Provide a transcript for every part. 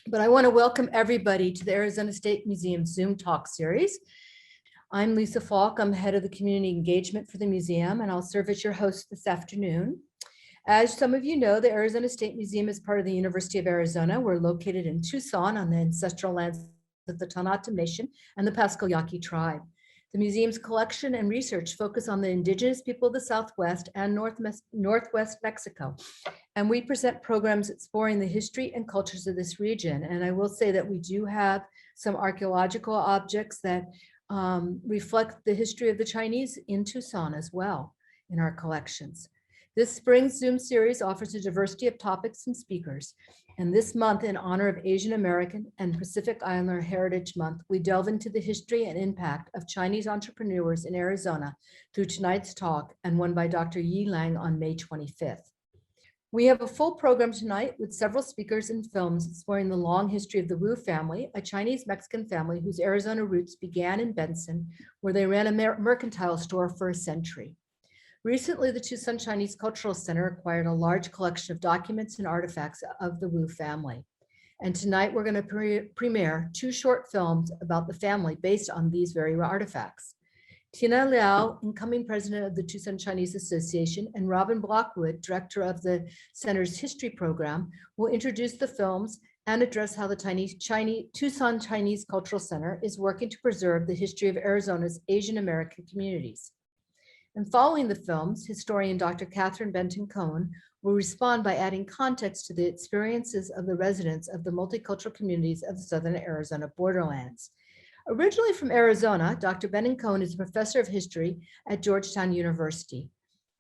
But I want to welcome everybody to the Arizona State Museum Zoom Talk series. I'm Lisa Falk. I'm head of the community engagement for the museum, and I'll serve as your host this afternoon. As some of you know, the Arizona State Museum is part of the University of Arizona. We're located in Tucson on the ancestral lands of the Tohono Nation and the Pasco Yaqui tribe. The museum's collection and research focus on the indigenous people of the Southwest and Northwest Mexico. And we present programs exploring the history and cultures of this region. And I will say that we do have some archaeological objects that reflect the history of the Chinese in Tucson as well in our collections. This spring's Zoom series offers a diversity of topics and speakers. And this month, in honor of Asian American and Pacific Islander Heritage Month, we delve into the history and impact of Chinese entrepreneurs in Arizona through tonight's talk and one by Dr. Yi Lang on May 25th. We have a full program tonight with several speakers and films exploring the long history of the Wu family, a Chinese-Mexican family whose Arizona roots began in Benson, where they ran a mercantile store for a century. Recently, the Tucson Chinese Cultural Center acquired a large collection of documents and artifacts of the Wu family. And tonight we're going to premiere 2 short films about the family based on these very artifacts. Tina Liao, incoming president of the Tucson Chinese Association, and Robin Blockwood, director of the center's history program, will introduce the films and address how the Tucson Chinese Cultural Center is working to preserve the history of Arizona's Asian American communities. And following the films, historian Dr. Catherine Benton-Cohen will respond by adding context to the experiences of the residents of the multicultural communities of the Southern Arizona borderlands. Originally from Arizona, Dr. Benton-Cohen is a professor of history at Georgetown University.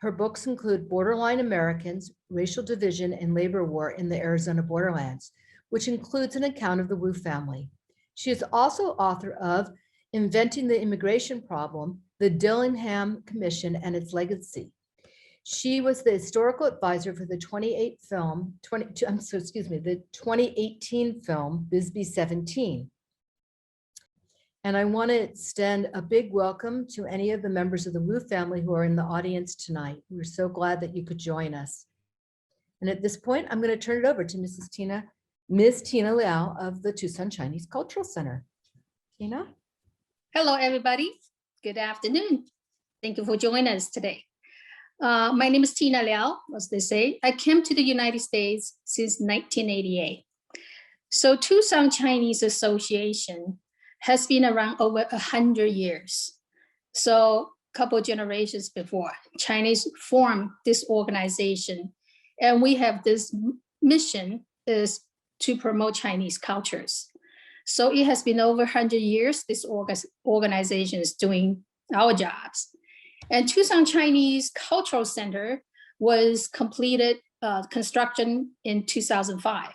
Her books include Borderline Americans, Racial Division and Labor War in the Arizona Borderlands, which includes an account of the Wu family. She is also author of Inventing the Immigration Problem, the Dillingham Commission and its Legacy. She was the historical advisor for the 2018 film Bisbee 17. And I want to extend a big welcome to any of the members of the Wu family who are in the audience tonight. We're so glad that you could join us. And at this point, I'm going to turn it over to Ms. Tina Liao of the Tucson Chinese Cultural Center. Tina? Hello, everybody. Good afternoon. Thank you for joining us today. My name is Tina Liao, as they say. I came to the United States since 1988. So Tucson Chinese Association has been around over 100 years. So a couple of generations before, Chinese formed this organization. And we have this mission is to promote Chinese cultures. So it has been over 100 years, this organization is doing our jobs. And Tucson Chinese Cultural Center was completed construction in 2005.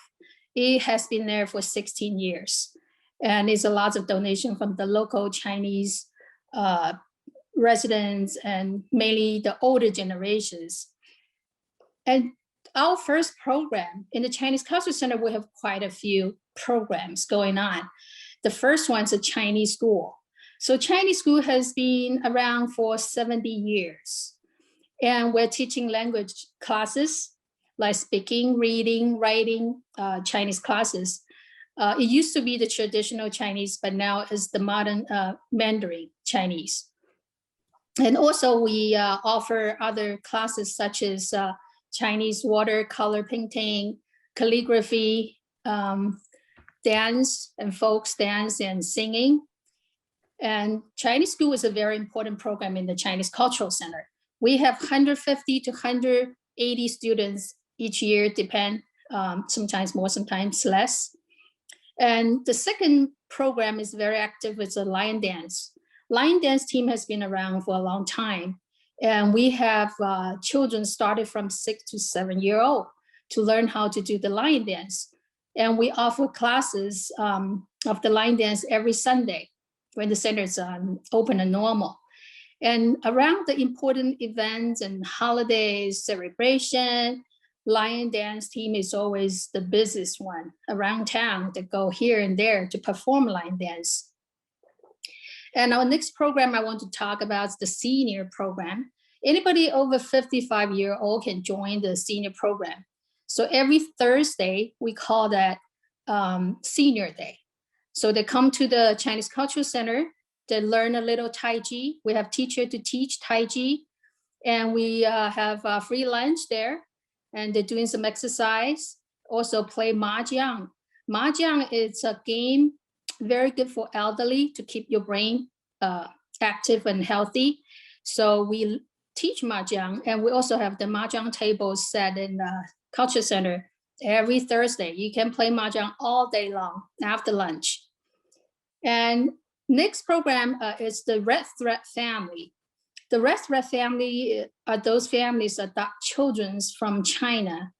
It has been there for 16 years. And it's a lot of donation from the local Chinese residents and mainly the older generations. And our first program in the Chinese Cultural Center, we have quite a few programs going on. The first one's a Chinese school. So Chinese school has been around for 70 years. And we're teaching language classes like speaking, reading, writing, Chinese classes. It used to be the traditional Chinese, but now is the modern Mandarin Chinese. And also we offer other classes such as Chinese watercolor painting, calligraphy, dance and folk dance and singing. And Chinese school is a very important program in the Chinese Cultural Center. We have 150 to 180 students each year, depend, sometimes more, sometimes less. And the second program is very active, it's a lion dance. Lion dance team has been around for a long time. And we have children started from 6 to 7 years old to learn how to do the lion dance. And we offer classes of the lion dance every Sunday when the center is open and normal. And around the important events and holidays, celebration, lion dance team is always the busiest one around town that go here and there to perform lion dance. And our next program I want to talk about is the senior program. Anybody over 55-year-old can join the senior program. So every Thursday, we call that senior day. So they come to the Chinese Cultural Center, they learn a little Tai Chi. We have teacher to teach Tai Chi, and we have a free lunch there, and they're doing some exercise, also play Mahjong. Mahjong is a game very good for elderly to keep your brain active and healthy. So we teach Mahjong, and we also have the Mahjong tables set in the Culture Center every Thursday. You can play Mahjong all day long after lunch. And next program is the Red Thread family. The Red Thread family are those families that adopt children from China.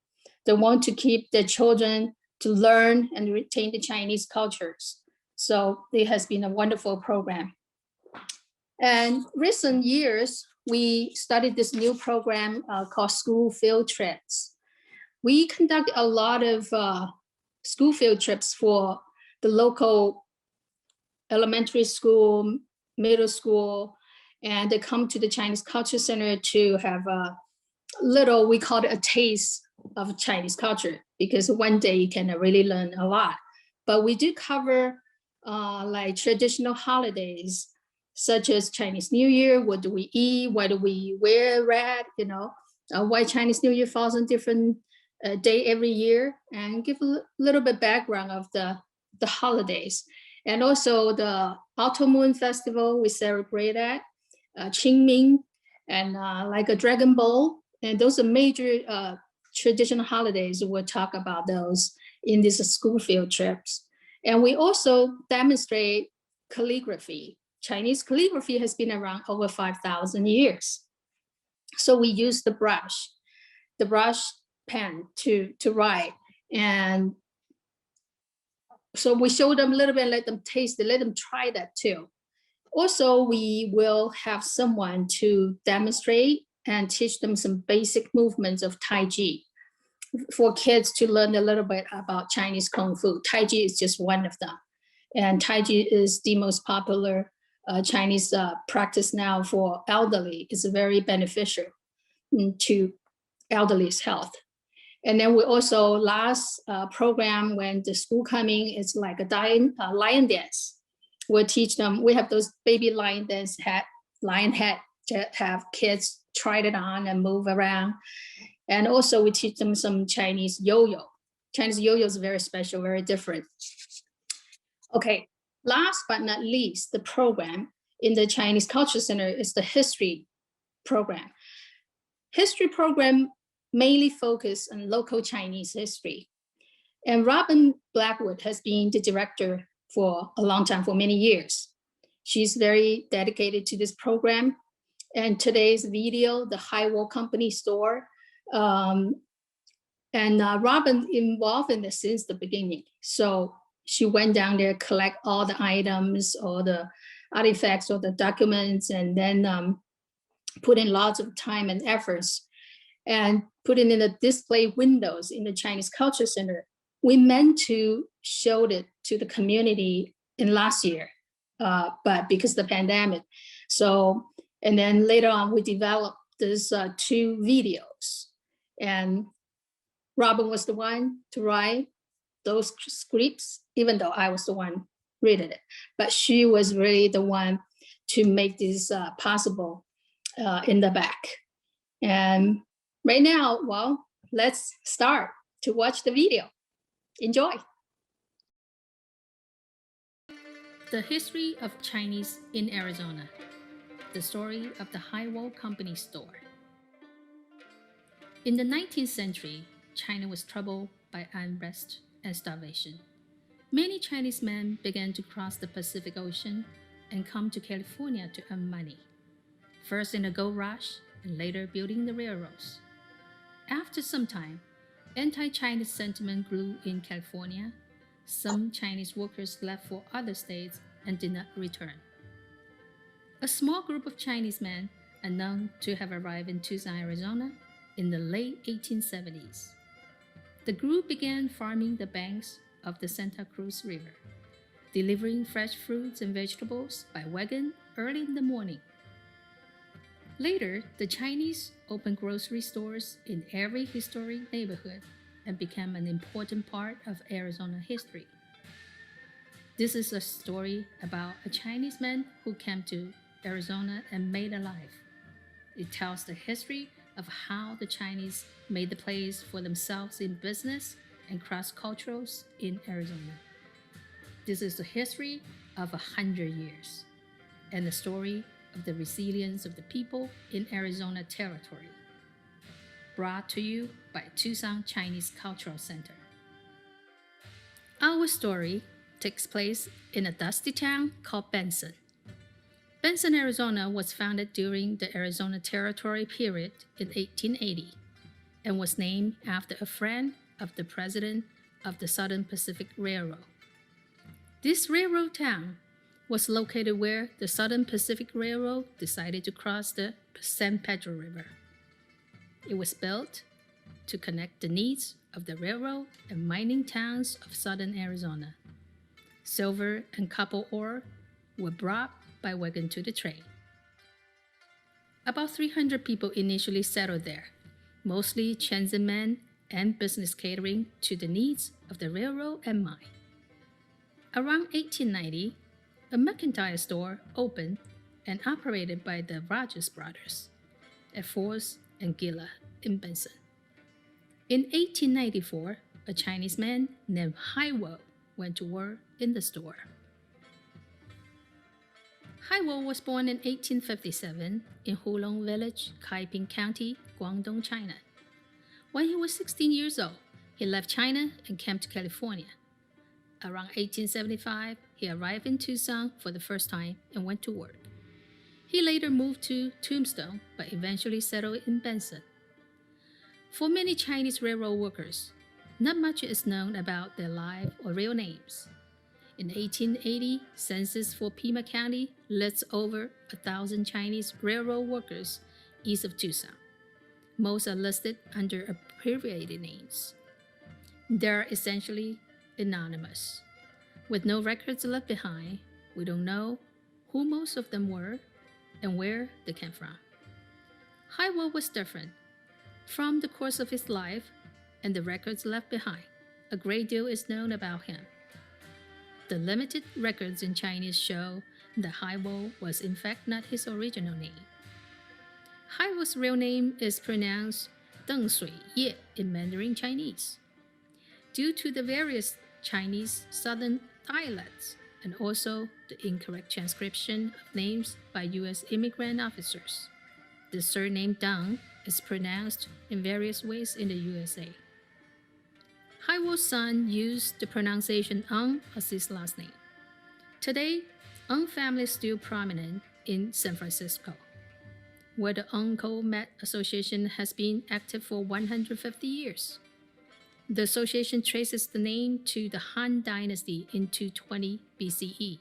They want to keep their children to learn and retain the Chinese cultures. So it has been a wonderful program. And recent years, we started this new program called School Field Trips. We conduct a lot of school field trips for the local elementary school, middle school, and they come to the Chinese Culture Center to have a little, we call it a taste of Chinese culture, because one day you can really learn a lot. But we do cover like traditional holidays, such as Chinese New Year. What do we eat? Why do we wear red? Why Chinese New Year falls on different day every year, and give a little bit background of the holidays. And also the Autumn Moon Festival, we celebrate that, Qingming, and like a Dragon Ball. And those are major traditional holidays. We'll talk about those in these school field trips. And we also demonstrate calligraphy. Chinese calligraphy has been around over 5,000 years. So we use the brush pen to write. And so we show them a little bit, let them taste it, let them try that too. Also, we will have someone to demonstrate and teach them some basic movements of Tai Chi for kids to learn a little bit about Chinese Kung Fu. Tai Chi is just one of them. And Tai Chi is the most popular Chinese practice now for elderly. It's very beneficial to elderly's health. And then we also last program when the school coming is like a lion dance. We'll teach them, we have those baby lion head to have kids try it on and move around. And also we teach them some Chinese yo-yo. Chinese yo-yo is very special, very different. Okay, last but not least, the program in the Chinese Culture Center is the history program. History program mainly focus on local Chinese history. And Robin Blackwood has been the director for a long time, for many years. She's very dedicated to this program. And today's video, the High Wall Company store, Robin involved in this since the beginning. So she went down there, collect all the items, all the artifacts, or the documents, and then put in lots of time and efforts and put it in the display windows in the Chinese Culture Center. We meant to show it to the community in last year, but because of the pandemic. So, and then later on, we developed these 2 videos. And Robin was the one to write those scripts, even though I was the one reading it. But she was really the one to make this possible in the back. And right now, well, let's start to watch the video. Enjoy. The history of Chinese in Arizona. The story of the High Wall Company store. In the 19th century, China was troubled by unrest and starvation. Many Chinese men began to cross the Pacific Ocean and come to California to earn money, first in the gold rush and later building the railroads. After some time, anti-Chinese sentiment grew in California. Some Chinese workers left for other states and did not return. A small group of Chinese men are known to have arrived in Tucson, Arizona in the late 1870s. The group began farming the banks of the Santa Cruz River, delivering fresh fruits and vegetables by wagon early in the morning. Later, the Chinese opened grocery stores in every historic neighborhood and became an important part of Arizona history. This is a story about a Chinese man who came to Arizona and made a life. It tells the history of how the Chinese made the place for themselves in business and cross-cultures in Arizona. This is the history of 100 years and the story of the resilience of the people in Arizona territory. Brought to you by Tucson Chinese Cultural Center. Our story takes place in a dusty town called Benson. Benson, Arizona was founded during the Arizona Territory period in 1880 and was named after a friend of the president of the Southern Pacific Railroad. This railroad town was located where the Southern Pacific Railroad decided to cross the San Pedro River. It was built to connect the needs of the railroad and mining towns of southern Arizona. Silver and copper ore were brought by wagon to the train. About 300 people initially settled there, mostly transit men and business catering to the needs of the railroad and mine. Around 1890, a mercantile store opened and operated by the Rogers brothers at Force and Gila in Benson. In 1894, a Chinese man named Haiwo went to work in the store. Haiwo was born in 1857 in Hulong Village, Kaiping County, Guangdong, China. When he was 16 years old, he left China and came to California. Around 1875, he arrived in Tucson for the first time and went to work. He later moved to Tombstone, but eventually settled in Benson. For many Chinese railroad workers, not much is known about their life or real names. In 1880, census for Pima County lists over 1,000 Chinese railroad workers east of Tucson. Most are listed under abbreviated names. They're essentially anonymous. With no records left behind, we don't know who most of them were and where they came from. Haiwo was different. From the course of his life and the records left behind, a great deal is known about him. The limited records in Chinese show that Haiwo was in fact not his original name. Haiwo's real name is pronounced Deng Sui Ye in Mandarin Chinese. Due to the various Chinese southern dialects and also the incorrect transcription of names by U.S. immigrant officers, the surname Deng is pronounced in various ways in the USA. Haiwo's son used the pronunciation Ng as his last name. Today, Ng family is still prominent in San Francisco, where the Ng Co-Med Association has been active for 150 years. The association traces the name to the Han Dynasty in 220 BCE.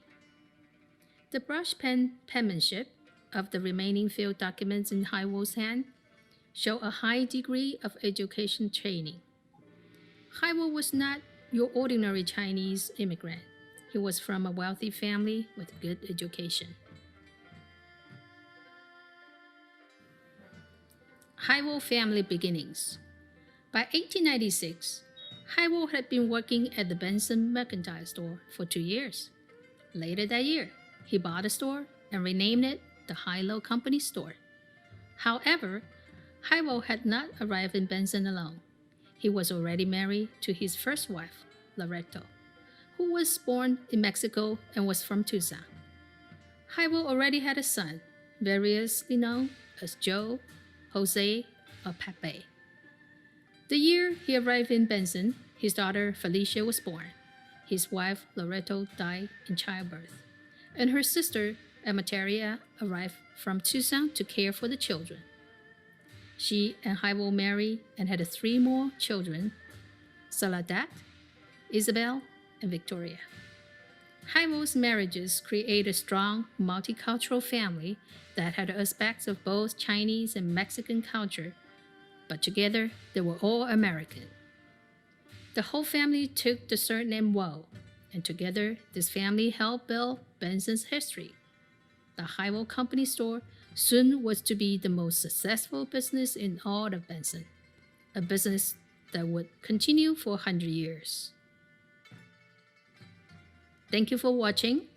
The brush pen penmanship of the remaining field documents in Haiwo's hand show a high degree of education training. Haiwo was not your ordinary Chinese immigrant. He was from a wealthy family with good education. Haiwo family beginnings. By 1896, Haiwo had been working at the Benson mercantile store for 2 years. Later that year, he bought a store and renamed it the High-Low Company Store. However, Haiwo had not arrived in Benson alone. He was already married to his first wife, Loreto, who was born in Mexico and was from Tucson. Haiwo already had a son, variously known as Joe, Jose, or Pepe. The year he arrived in Benson, his daughter Felicia was born. His wife Loreto died in childbirth, and her sister Amateria arrived from Tucson to care for the children. She and Haiwo married and had 3 more children, Saladat, Isabel, and Victoria. Haiwo's marriages created a strong multicultural family that had aspects of both Chinese and Mexican culture, but together they were all American. The whole family took the surname Wo, and together this family helped build Benson's history. The High-Low Company Store soon was to be the most successful business in all of Benson, a business that would continue for 100 years. Thank you for watching.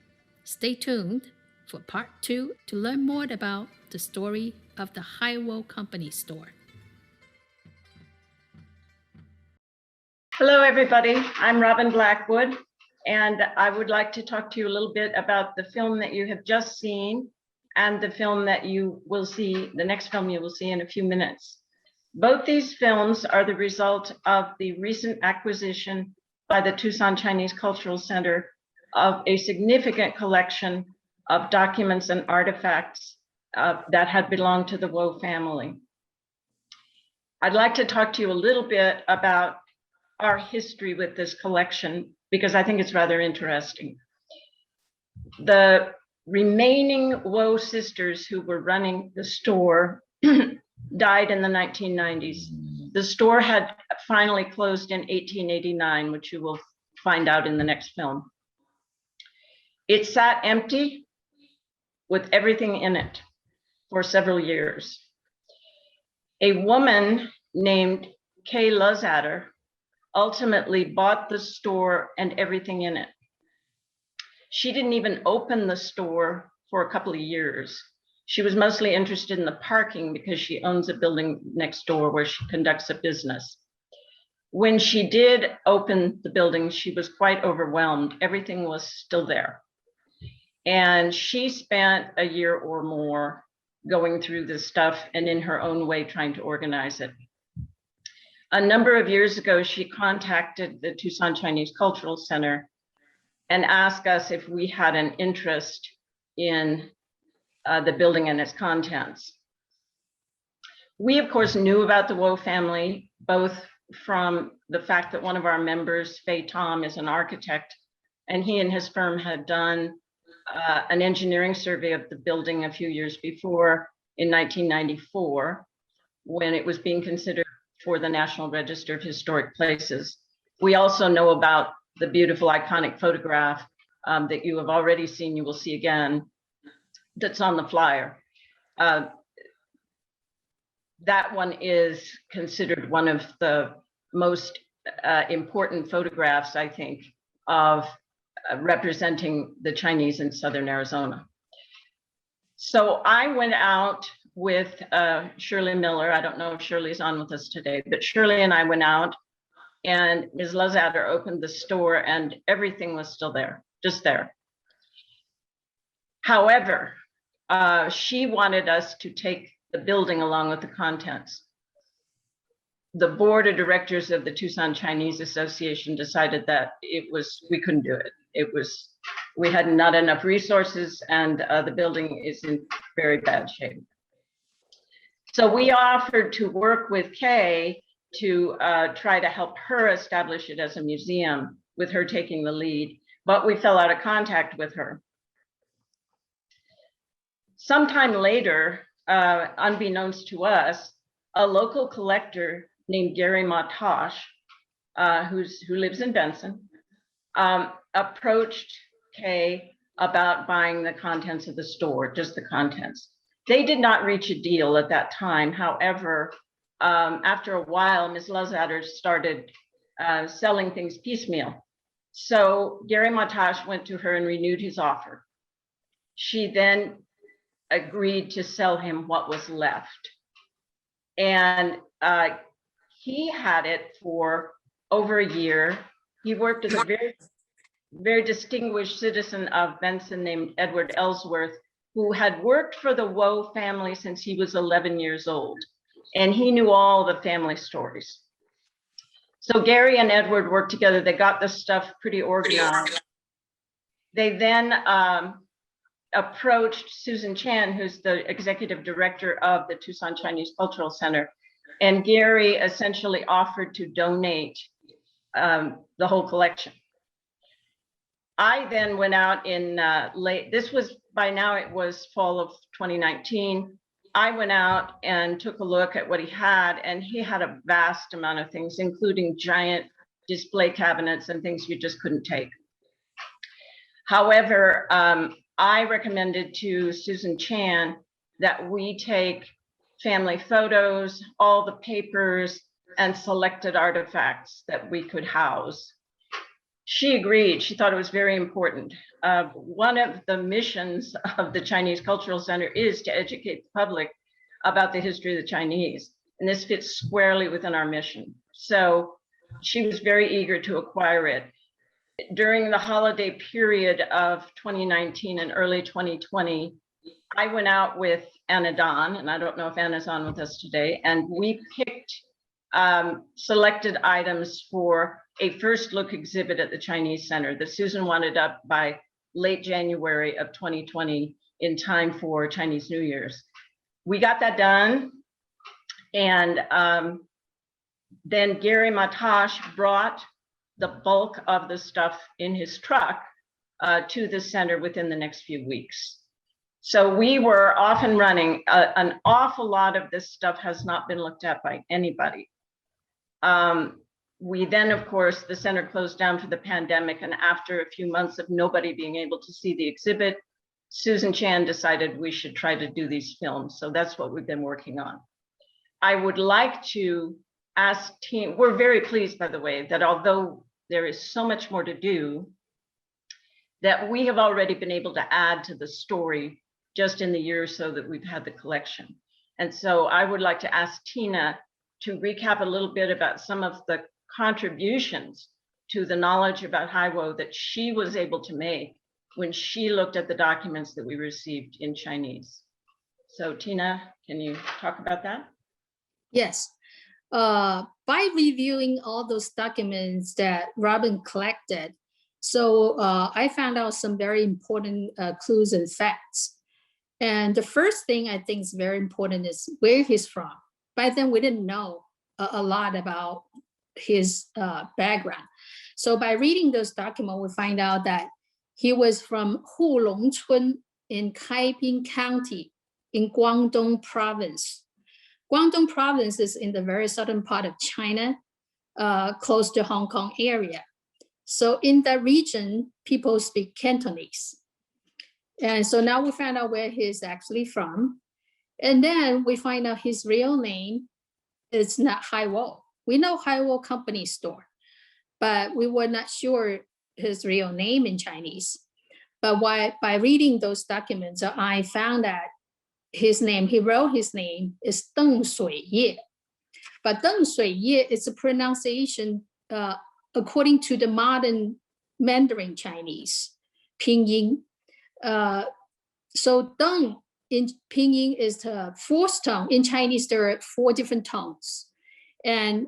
Stay tuned for part 2 to learn more about the story of the Highwell Company store. Hello, everybody. I'm Robin Blackwood, and I would like to talk to you a little bit about the film that you have just seen and the film that you will see, the next film you will see in a few minutes. Both these films are the result of the recent acquisition by the Tucson Chinese Cultural Center of a significant collection of documents and artifacts that had belonged to the Wu family. I'd like to talk to you a little bit about our history with this collection, because I think it's rather interesting. The remaining Wu sisters who were running the store died in the 1990s. The store had finally closed in 1889, which you will find out in the next film. It sat empty with everything in it for several years. A woman named Kay Luzader ultimately bought the store and everything in it. She didn't even open the store for a couple of years. She was mostly interested in the parking because she owns a building next door where she conducts a business. When she did open the building, she was quite overwhelmed. Everything was still there. And she spent a year or more going through this stuff and in her own way trying to organize it. A number of years ago, she contacted the Tucson Chinese Cultural Center and asked us if we had an interest in the building and its contents. We, of course, knew about the Wu family, both from the fact that one of our members, Fei Tom, is an architect, and he and his firm had done an engineering survey of the building a few years before in 1994, when it was being considered for the National Register of Historic Places. We also know about the beautiful iconic photograph that you have already seen, you will see again, that's on the flyer. That one is considered one of the most important photographs, I think, of representing the Chinese in Southern Arizona. So I went out with Shirley Miller. I don't know if Shirley's on with us today, but Shirley and I went out, and Ms. Luzader opened the store and everything was still there, just there. However, she wanted us to take the building along with the contents. The board of directors of the Tucson Chinese Association decided that we couldn't do it. We had not enough resources, and the building is in very bad shape. So we offered to work with Kay to try to help her establish it as a museum, with her taking the lead, but we fell out of contact with her. Sometime later, unbeknownst to us, a local collector named Gary Matash, who lives in Benson, approached Kay about buying the contents of the store, just the contents. They did not reach a deal at that time. However, after a while, Ms. Luzader started selling things piecemeal. So Gary Matash went to her and renewed his offer. She then agreed to sell him what was left. And he had it for over a year. He worked as a very, very distinguished citizen of Benson named Edward Ellsworth, who had worked for the Wu family since he was 11 years old. And he knew all the family stories. So Gary and Edward worked together. They got this stuff pretty organized. They then approached Susan Chan, who's the executive director of the Tucson Chinese Cultural Center. And Gary essentially offered to donate the whole collection. I then went out in by now it was fall of 2019. I went out and took a look at what he had, and he had a vast amount of things, including giant display cabinets and things you just couldn't take. However, I recommended to Susan Chan that we take family photos, all the papers, and selected artifacts that we could house. She agreed. She thought it was very important. One of the missions of the Chinese Cultural Center is to educate the public about the history of the Chinese, and this fits squarely within our mission. So she was very eager to acquire it. During the holiday period of 2019 and early 2020, I went out with Anna Don, and I don't know if Anna's on with us today, and we picked selected items for a first look exhibit at the Chinese Center that Susan wanted up by late January of 2020 in time for Chinese New Year's. We got that done, and then Gary Matash brought the bulk of the stuff in his truck to the center within the next few weeks. So we were off and running. An awful lot of this stuff has not been looked at by anybody. We then, of course, the center closed down for the pandemic, and after a few months of nobody being able to see the exhibit, Susan Chan decided we should try to do these films. So that's what we've been working on. I would like to ask Tina, we're very pleased, by the way, that although there is so much more to do, that we have already been able to add to the story just in the year or so that we've had the collection. And so I would like to ask Tina to recap a little bit about some of the contributions to the knowledge about Haiwo that she was able to make when she looked at the documents that we received in Chinese. So Tina, can you talk about that? Yes. By reviewing all those documents that Robin collected, so I found out some very important clues and facts. And the first thing I think is very important is where he's from. By then, we didn't know a lot about his background. So by reading those documents, we find out that he was from Hulongchun in Kaiping County in Guangdong Province. Guangdong Province is in the very southern part of China, close to Hong Kong area. So in that region, people speak Cantonese. And so now we found out where he's actually from. And then we find out his real name is not Haiwo. We know Haiwo Company Store, but we were not sure his real name in Chinese. But by reading those documents, I found that his name, he wrote his name is Deng Suiye. But Deng Suiye is a pronunciation according to the modern Mandarin Chinese, Pinyin. So Deng in Pinyin is the fourth tone. In Chinese, there are 4 different tones. And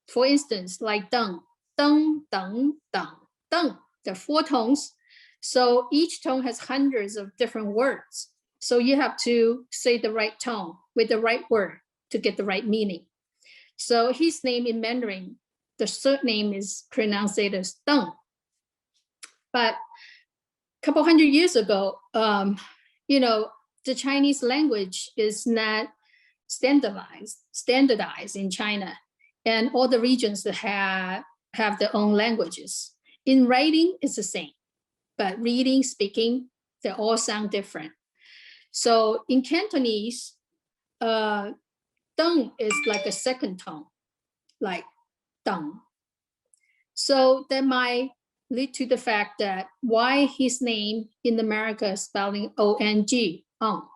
for instance, like Deng, Deng, Deng, Deng, Deng, there are 4 tones. So each tone has hundreds of different words. So you have to say the right tone with the right word to get the right meaning. So his name in Mandarin, the surname is pronounced as Deng. But a couple hundred years ago, the Chinese language is not standardized in China, and all the regions that have their own languages. In writing, it's the same, but reading, speaking, they all sound different. So in Cantonese, Deng is like a second tone, like Deng. So that might lead to the fact that why his name in America is spelling O-N-G, Ong.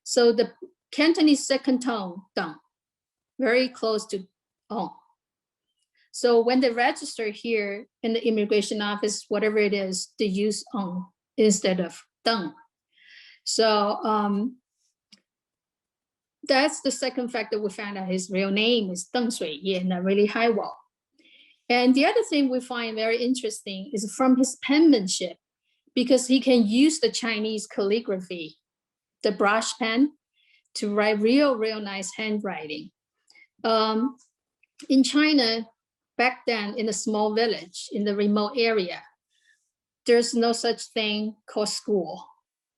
So the Cantonese second tone, Deng, very close to Ong. So when they register here in the immigration office, whatever it is, they use Ong instead of Deng. So that's the second fact that we found out his real name is Deng Suiye, not really Haiwo. And the other thing we find very interesting is from his penmanship, because he can use the Chinese calligraphy, the brush pen, to write real nice handwriting. In China, back then in a small village, in the remote area, there's no such thing called school.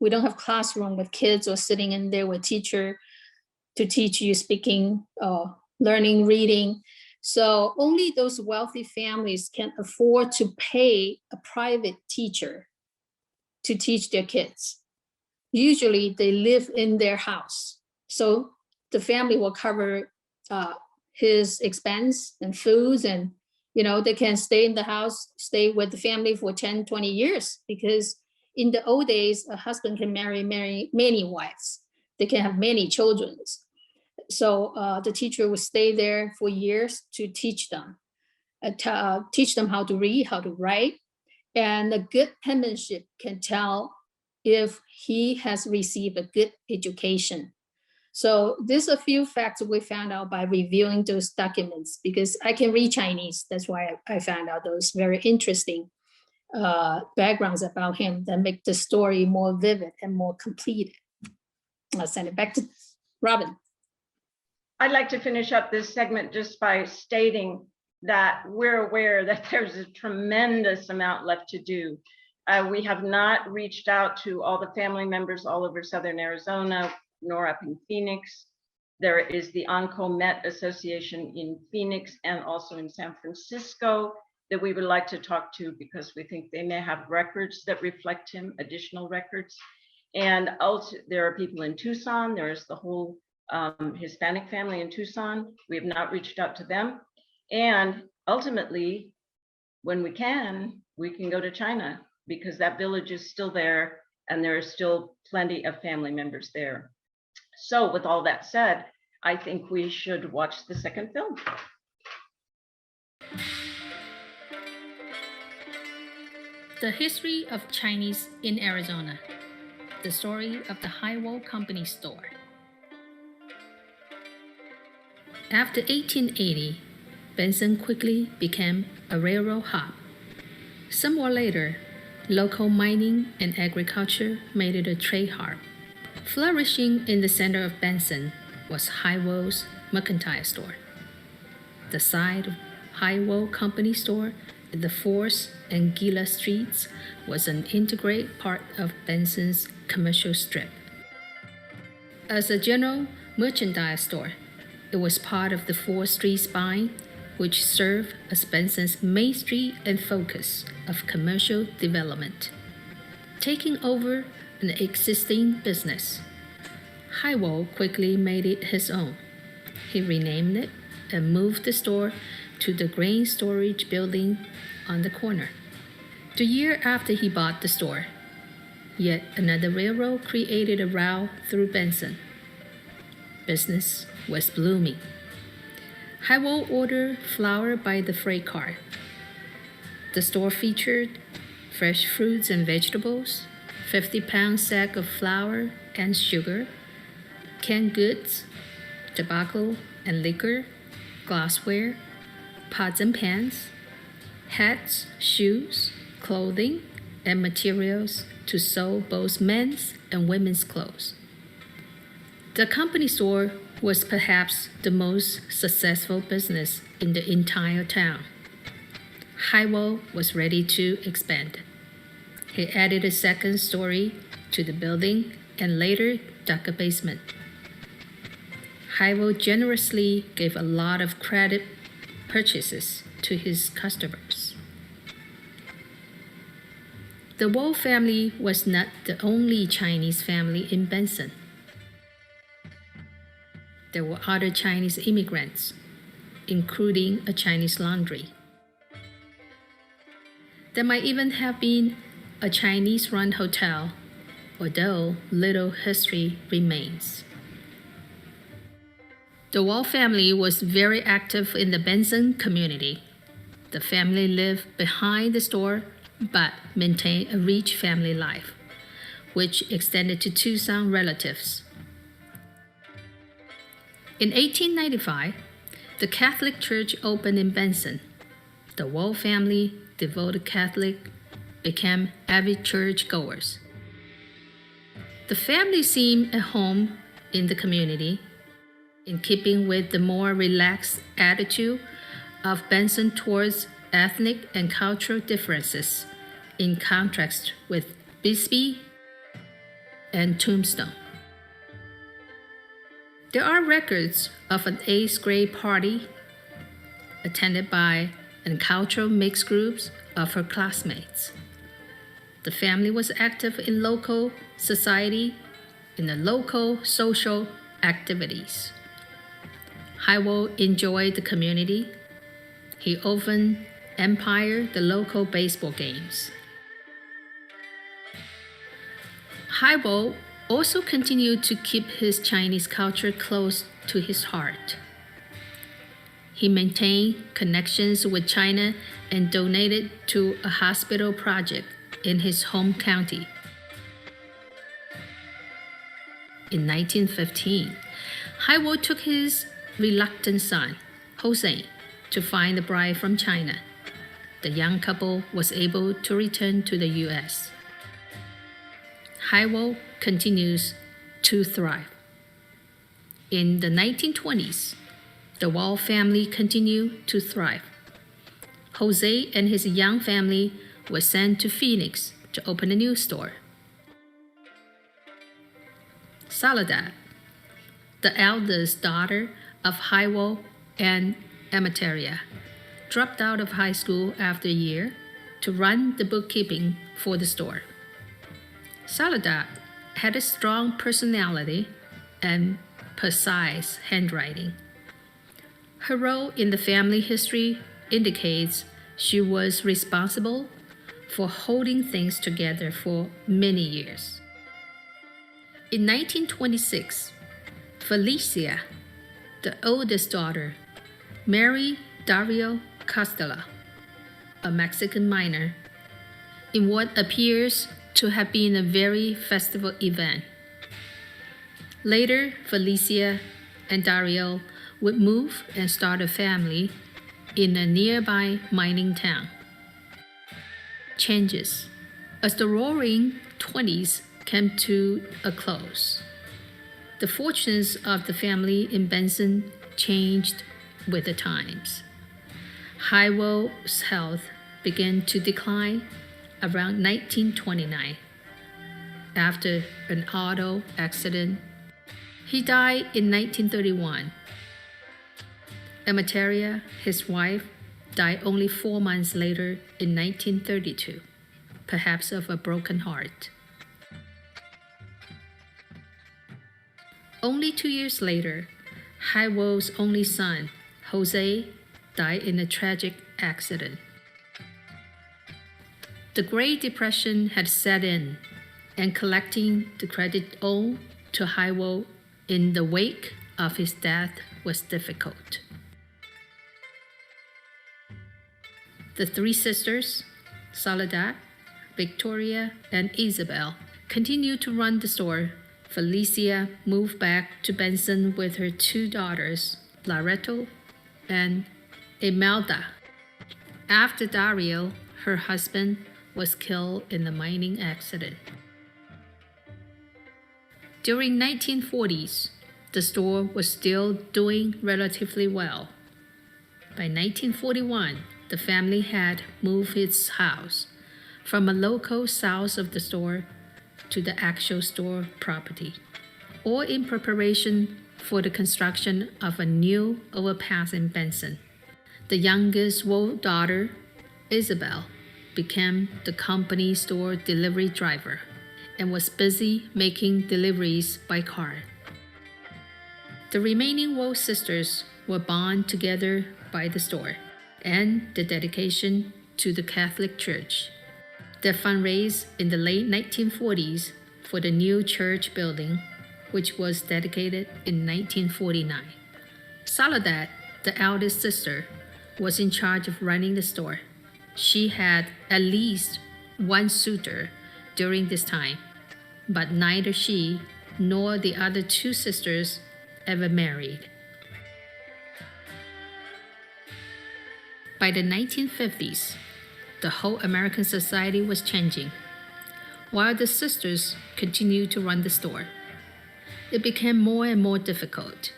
We don't have classroom with kids or sitting in there with teacher to teach you speaking or learning, reading. So only those wealthy families can afford to pay a private teacher to teach their kids. Usually they live in their house. So the family will cover his expense and foods, and they can stay in the house, stay with the family for 10, 20 years, because in the old days, a husband can marry many wives. They can have many children. So the teacher would stay there for years to teach them how to read, how to write, and a good penmanship can tell if he has received a good education. So there's a few facts we found out by reviewing those documents, because I can read Chinese. That's why I found out those very interesting backgrounds about him that make the story more vivid and more complete. I'll send it back to Robin. I'd like to finish up this segment just by stating that we're aware that there's a tremendous amount left to do. We have not reached out to all the family members all over Southern Arizona, nor up in Phoenix. There is the Onco Met Association in Phoenix and also in San Francisco that we would like to talk to, because we think they may have records that reflect him, additional records. And also there are people in Tucson. There's the whole Hispanic family in Tucson. We have not reached out to them. And ultimately, when we can go to China, because that village is still there and there are still plenty of family members there. So with all that said, I think we should watch the second film. The History of Chinese in Arizona. The story of the Highwall Company store. After 1880, Benson quickly became a railroad hub. Some more later, local mining and agriculture made it a trade hub. Flourishing in the center of Benson was Highwall's mercantile store. The site of Highwall Company store at the 4th and Gila Streets was an integral part of Benson's commercial strip. As a general merchandise store, it was part of the 4th Street spine, which served as Benson's main street and focus of commercial development. Taking over an existing business, Highwall quickly made it his own. He renamed it and moved the store to the grain storage building on the corner. The year after he bought the store, yet another railroad created a route through Benson. Business was blooming. Highwall ordered flour by the freight car. The store featured fresh fruits and vegetables, 50-pound sack of flour and sugar, canned goods, tobacco and liquor, glassware, pots and pans, hats, shoes, clothing, and materials to sew both men's and women's clothes. The company store was perhaps the most successful business in the entire town. Highwall was ready to expand. He added a second story to the building and later dug a basement. Highwall generously gave a lot of credit purchases to his customers. The Wall family was not the only Chinese family in Benson. There were other Chinese immigrants, including a Chinese laundry. There might even have been a Chinese-run hotel, although little history remains. The Wall family was very active in the Benson community. The family lived behind the store but maintained a rich family life, which extended to Tucson relatives. In 1895, the Catholic Church opened in Benson. The Wall family, devoted Catholic, became avid churchgoers. The family seemed at home in the community, in keeping with the more relaxed attitude of Benson towards ethnic and cultural differences, in contrast with Bisbee and Tombstone. There are records of an 8th grade party attended by cultural mixed groups of her classmates. The family was active in local society, in the local social activities. Haiwo enjoyed the community. He often umpired the local baseball games. Haiwo also continued to keep his Chinese culture close to his heart. He maintained connections with China and donated to a hospital project in his home county. In 1915, Haiwo took his reluctant son, Jose, to find a bride from China. The young couple was able to return to the U.S. Haiwo continues to thrive. In the 1920s, the Wall family continued to thrive. Jose and his young family were sent to Phoenix to open a new store. Soledad, the eldest daughter of Haiwo and Amateria, dropped out of high school after a year to run the bookkeeping for the store. Soledad had a strong personality and precise handwriting. Her role in the family history indicates she was responsible for holding things together for many years. In 1926, Felicia, the oldest daughter, married Dario Costella, a Mexican miner, in what appears to have been a very festival event. Later, Felicia and Dario would move and start a family in a nearby mining town. Changes. As the roaring 20s came to a close, the fortunes of the family in Benson changed with the times. Haiwo's health began to decline around 1929. After an auto accident, he died in 1931. Amateria, his wife, died only 4 months later in 1932, perhaps of a broken heart. Only 2 years later, Haiwo's only son, Jose, died in a tragic accident. The Great Depression had set in, and collecting the credit owed to Haiwo in the wake of his death was difficult. The three sisters, Soledad, Victoria, and Isabel, continued to run the store. Felicia moved back to Benson with her 2 daughters, Loreto and Imelda. After Dario, her husband, was killed in the mining accident. During 1940s, the store was still doing relatively well. By 1941, the family had moved its house from a local south of the store to the actual store property, all in preparation for the construction of a new overpass in Benson. The youngest daughter, Isabel, became the company store delivery driver and was busy making deliveries by car. The remaining Wool sisters were bound together by the store and the dedication to the Catholic Church. They fundraised in the late 1940s for the new church building, which was dedicated in 1949. Soledad, the eldest sister, was in charge of running the store. She had at least one suitor during this time, but neither she nor the other 2 sisters ever married. By the 1950s, the whole American society was changing. While the sisters continued to run the store, it became more and more difficult.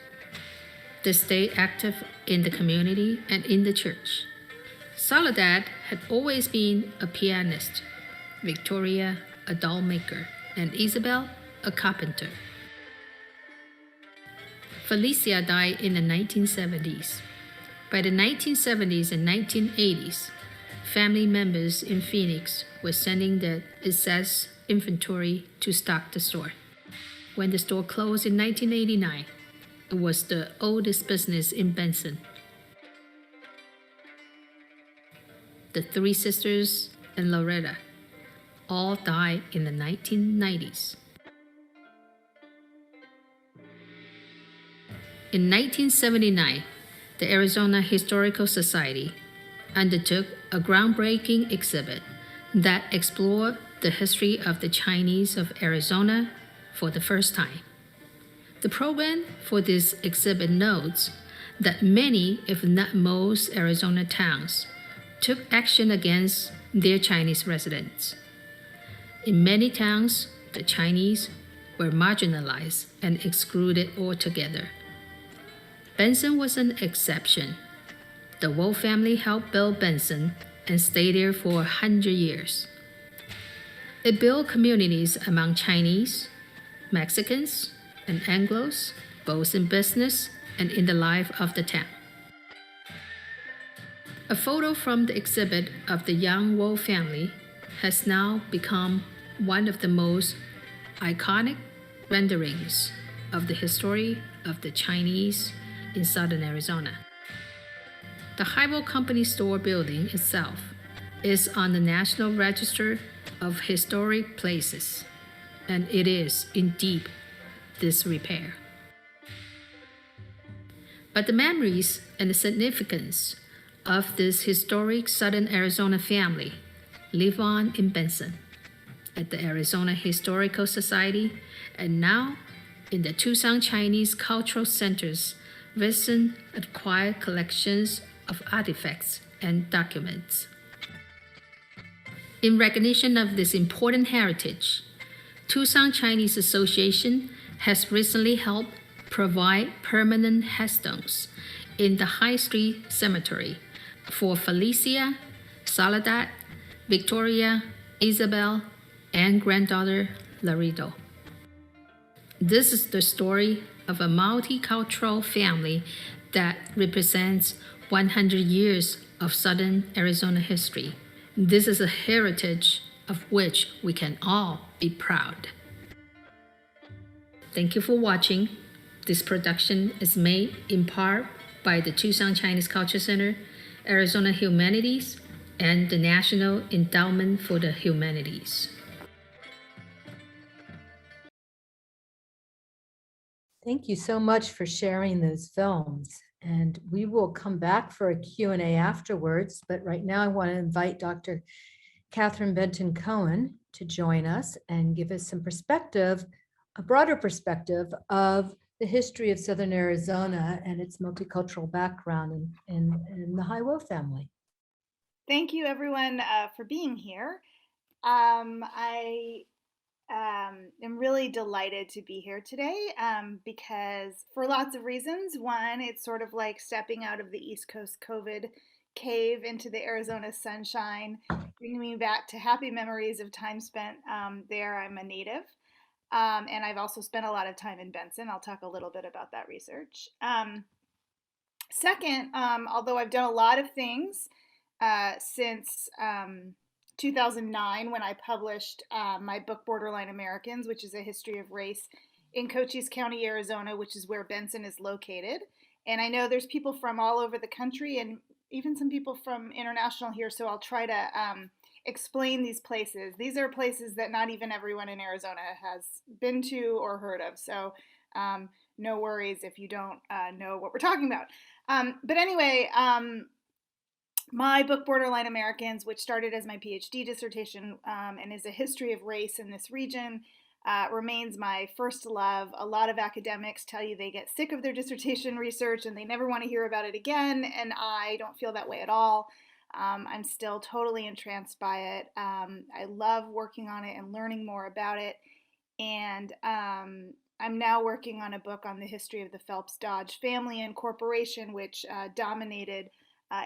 They stayed active in the community and in the church. Soledad had always been a pianist, Victoria a doll maker, and Isabel a carpenter. Felicia died in the 1970s. By the 1970s and 1980s, family members in Phoenix were sending their excess inventory to stock the store. When the store closed in 1989, was the oldest business in Benson. The three sisters and Loretta all died in the 1990s. In 1979, the Arizona Historical Society undertook a groundbreaking exhibit that explored the history of the Chinese of Arizona for the first time. The program for this exhibit notes that many, if not most, Arizona towns took action against their Chinese residents. In many towns, the Chinese were marginalized and excluded altogether. Benson was an exception. The Wolf family helped build Benson and stayed there for 100 years. It built communities among Chinese, Mexicans, and Anglos, both in business and in the life of the town. A photo from the exhibit of the young Wolf family has now become one of the most iconic renderings of the history of the Chinese in southern Arizona. The Highwell Company store building itself is on the National Register of Historic Places, and it is in deep disrepair. But the memories and the significance of this historic southern Arizona family live on in Benson, at the Arizona Historical Society, and now in the Tucson Chinese Cultural Center's recent acquired collections of artifacts and documents. In recognition of this important heritage, Tucson Chinese Association has recently helped provide permanent headstones in the High Street Cemetery for Felicia, Soledad, Victoria, Isabel, and granddaughter Laredo. This is the story of a multicultural family that represents 100 years of southern Arizona history. This is a heritage of which we can all be proud. Thank you for watching. This production is made in part by the Tucson Chinese Cultural Center, Arizona Humanities, and the National Endowment for the Humanities. Thank you so much for sharing those films. And we will come back for a Q&A afterwards. But right now I want to invite Dr. Catherine Benton Cohen to join us and give us some perspective, a broader perspective of the history of Southern Arizona and its multicultural background in the Highwell family. Thank you, everyone, for being here. I am really delighted to be here today because for lots of reasons. One, it's sort of like stepping out of the East Coast COVID cave into the Arizona sunshine, bringing me back to happy memories of time spent there. I'm a native. And I've also spent a lot of time in Benson. I'll talk a little bit about that research. Second, although I've done a lot of things since 2009 when I published my book Borderline Americans, which is a history of race in Cochise County, Arizona, which is where Benson is located. And I know there's people from all over the country and even some people from international here, so I'll try to explain these places. These are places that not even everyone in Arizona has been to or heard of, so no worries if you don't know what we're talking about. But anyway, my book, Borderline Americans, which started as my PhD dissertation and is a history of race in this region, remains my first love. A lot of academics tell you they get sick of their dissertation research and they never want to hear about it again, and I don't feel that way at all. I'm still totally entranced by it. I love working on it and learning more about it, and I'm now working on a book on the history of the Phelps Dodge family and corporation, which dominated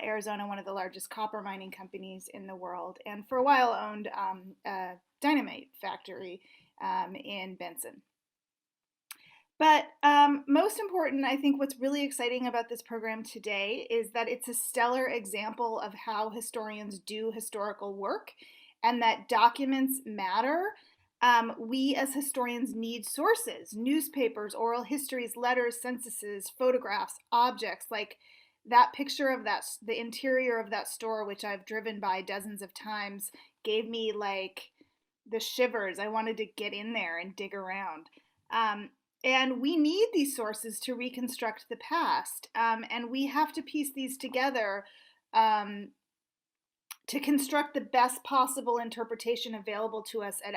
Arizona, one of the largest copper mining companies in the world, and for a while owned a dynamite factory in Benson. But most important, I think what's really exciting about this program today is that it's a stellar example of how historians do historical work and that documents matter. We as historians need sources, newspapers, oral histories, letters, censuses, photographs, objects, like that picture of the interior of that store, which I've driven by dozens of times, gave me like the shivers. I wanted to get in there and dig around. And we need these sources to reconstruct the past. And we have to piece these together to construct the best possible interpretation available to us at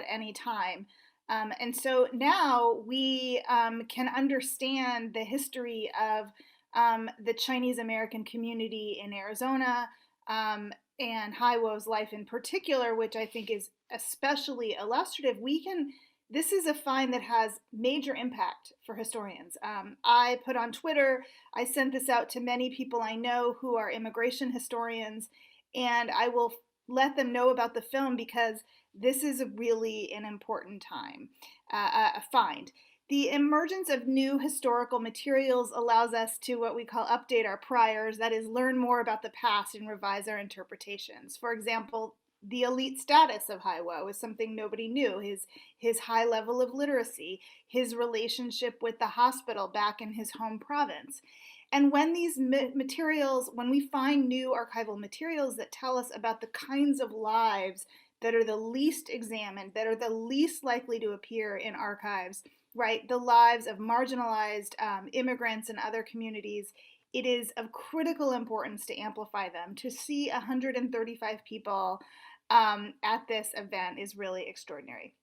any time. And so now we can understand the history of the Chinese American community in Arizona, and Haiwo's life in particular, which I think is especially illustrative. This is a find that has major impact for historians. I put on Twitter, I sent this out to many people I know who are immigration historians, and I will let them know about the film because this is really an important find. The emergence of new historical materials allows us to what we call update our priors, that is, learn more about the past and revise our interpretations. For example, the elite status of Haiwo is something nobody knew. His high level of literacy, his relationship with the hospital back in his home province. And when when we find new archival materials that tell us about the kinds of lives that are the least examined, that are the least likely to appear in archives, right? The lives of marginalized immigrants and other communities, it is of critical importance to amplify them. To see 135 people at this event is really extraordinary.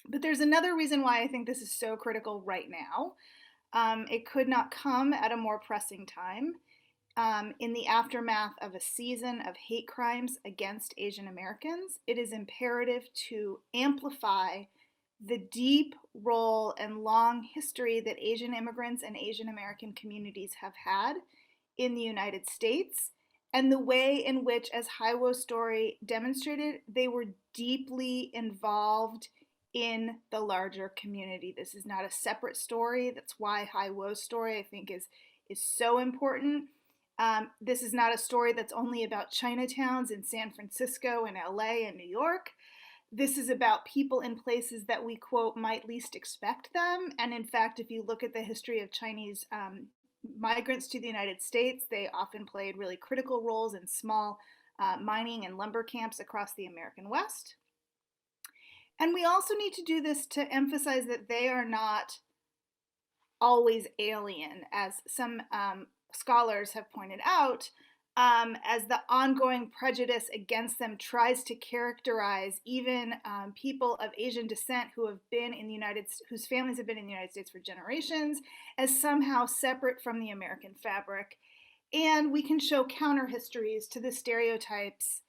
But there's another reason why I think this is so critical right now. It could not come at a more pressing time. In the aftermath of a season of hate crimes against Asian Americans, it is imperative to amplify the deep role and long history that Asian immigrants and Asian American communities have had in the United States, and the way in which, as Haiwo's story demonstrated, they were deeply involved in the larger community. This is not a separate story. That's why Haiwo's story, I think, is so important. This is not a story that's only about Chinatowns in San Francisco and LA and New York. This is about people in places that we, quote, might least expect them. And in fact, if you look at the history of Chinese migrants to the United States, they often played really critical roles in small mining and lumber camps across the American West. And we also need to do this to emphasize that they are not always alien, as some scholars have pointed out, as the ongoing prejudice against them tries to characterize even people of Asian descent who have been in the whose families have been in the United States for generations, as somehow separate from the American fabric. And we can show counter histories to the stereotypes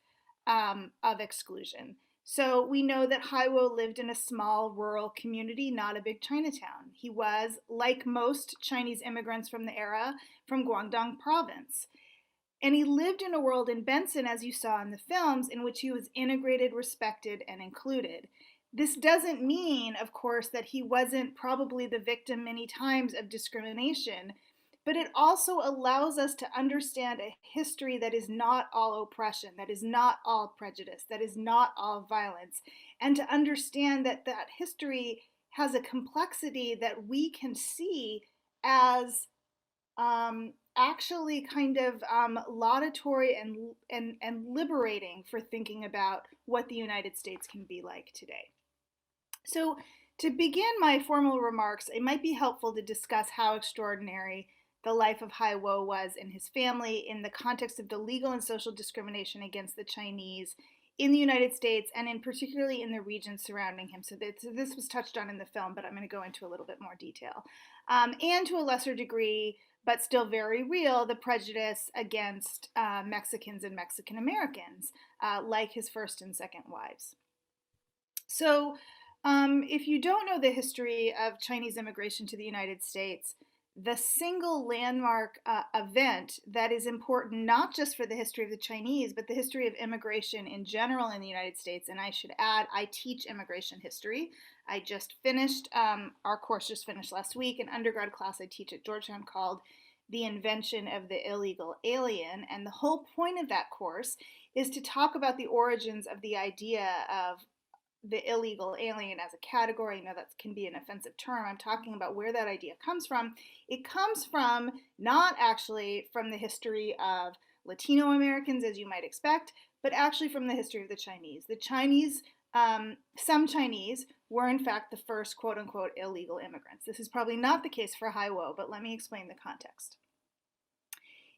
of exclusion. So we know that Haiwo lived in a small rural community, not a big Chinatown. He was, like most Chinese immigrants from the era, from Guangdong province. And he lived in a world in Benson, as you saw in the films, in which he was integrated, respected, and included. This doesn't mean, of course, that he wasn't probably the victim many times of discrimination, but it also allows us to understand a history that is not all oppression, that is not all prejudice, that is not all violence, and to understand that that history has a complexity that we can see as actually kind of laudatory and liberating for thinking about what the United States can be like today. So to begin my formal remarks, it might be helpful to discuss how extraordinary the life of Haiwo was and his family in the context of the legal and social discrimination against the Chinese in the United States, and in particularly in the region surrounding him. So this was touched on in the film, but I'm going to go into a little bit more detail. And to a lesser degree, but still very real, the prejudice against Mexicans and Mexican Americans, like his first and second wives. So if you don't know the history of Chinese immigration to the United States, the single landmark event that is important not just for the history of the Chinese, but the history of immigration in general in the United States, and I should add, I teach immigration history. I just finished, our course just finished last week, an undergrad class I teach at Georgetown called The Invention of the Illegal Alien, and the whole point of that course is to talk about the origins of the idea of the illegal alien as a category. I know that can be an offensive term. I'm talking about where that idea comes from. It comes from not actually from the history of Latino Americans, as you might expect, but actually from the history of the Chinese. The Chinese, some Chinese were in fact the first quote unquote illegal immigrants. This is probably not the case for Haiwo, but let me explain the context.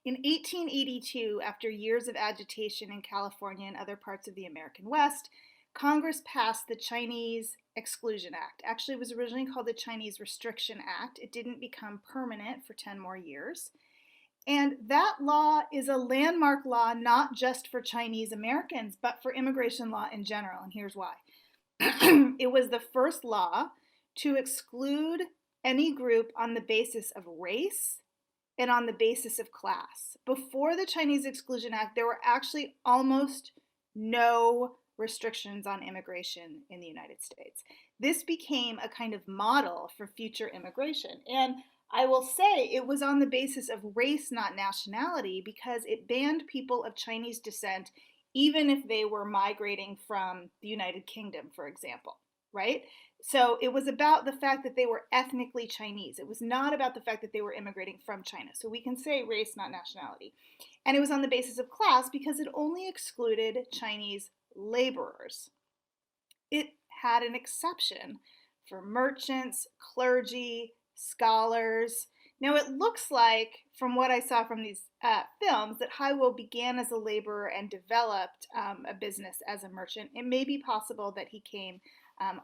In 1882, after years of agitation in California and other parts of the American West, Congress passed the Chinese Exclusion Act. Actually, it was originally called the Chinese Restriction Act. It didn't become permanent for 10 more years. And that law is a landmark law, not just for Chinese Americans, but for immigration law in general. And here's why. It was the first law to exclude any group on the basis of race and on the basis of class. Before the Chinese Exclusion Act, there were actually almost no restrictions on immigration in the United States. This became a kind of model for future immigration. And I will say it was on the basis of race, not nationality, because it banned people of Chinese descent, even if they were migrating from the United Kingdom, for example, right? So it was about the fact that they were ethnically Chinese. It was not about the fact that they were immigrating from China. So we can say race, not nationality. And it was on the basis of class because it only excluded Chinese laborers. It had an exception for merchants, clergy, scholars. Now it looks like, from what I saw from these films, that Haiwo began as a laborer and developed a business as a merchant. It may be possible that he came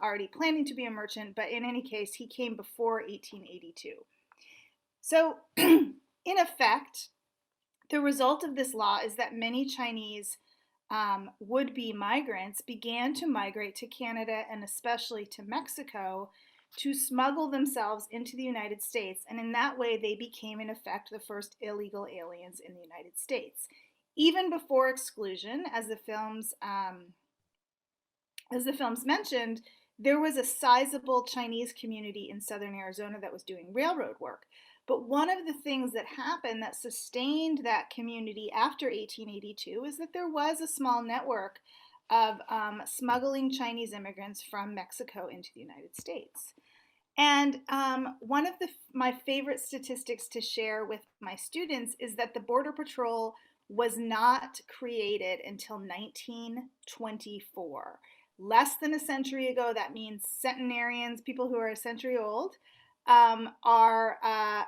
already planning to be a merchant, but in any case, he came before 1882. So in effect, the result of this law is that many Chinese would-be migrants began to migrate to Canada and especially to Mexico to smuggle themselves into the United States. And in that way, they became, in effect, the first illegal aliens in the United States. Even before exclusion, as the films mentioned, there was a sizable Chinese community in southern Arizona that was doing railroad work. But one of the things that happened that sustained that community after 1882 is that there was a small network of smuggling Chinese immigrants from Mexico into the United States. And one of my favorite statistics to share with my students is that the Border Patrol was not created until 1924. Less than a century ago. That means centenarians, people who are a century old, are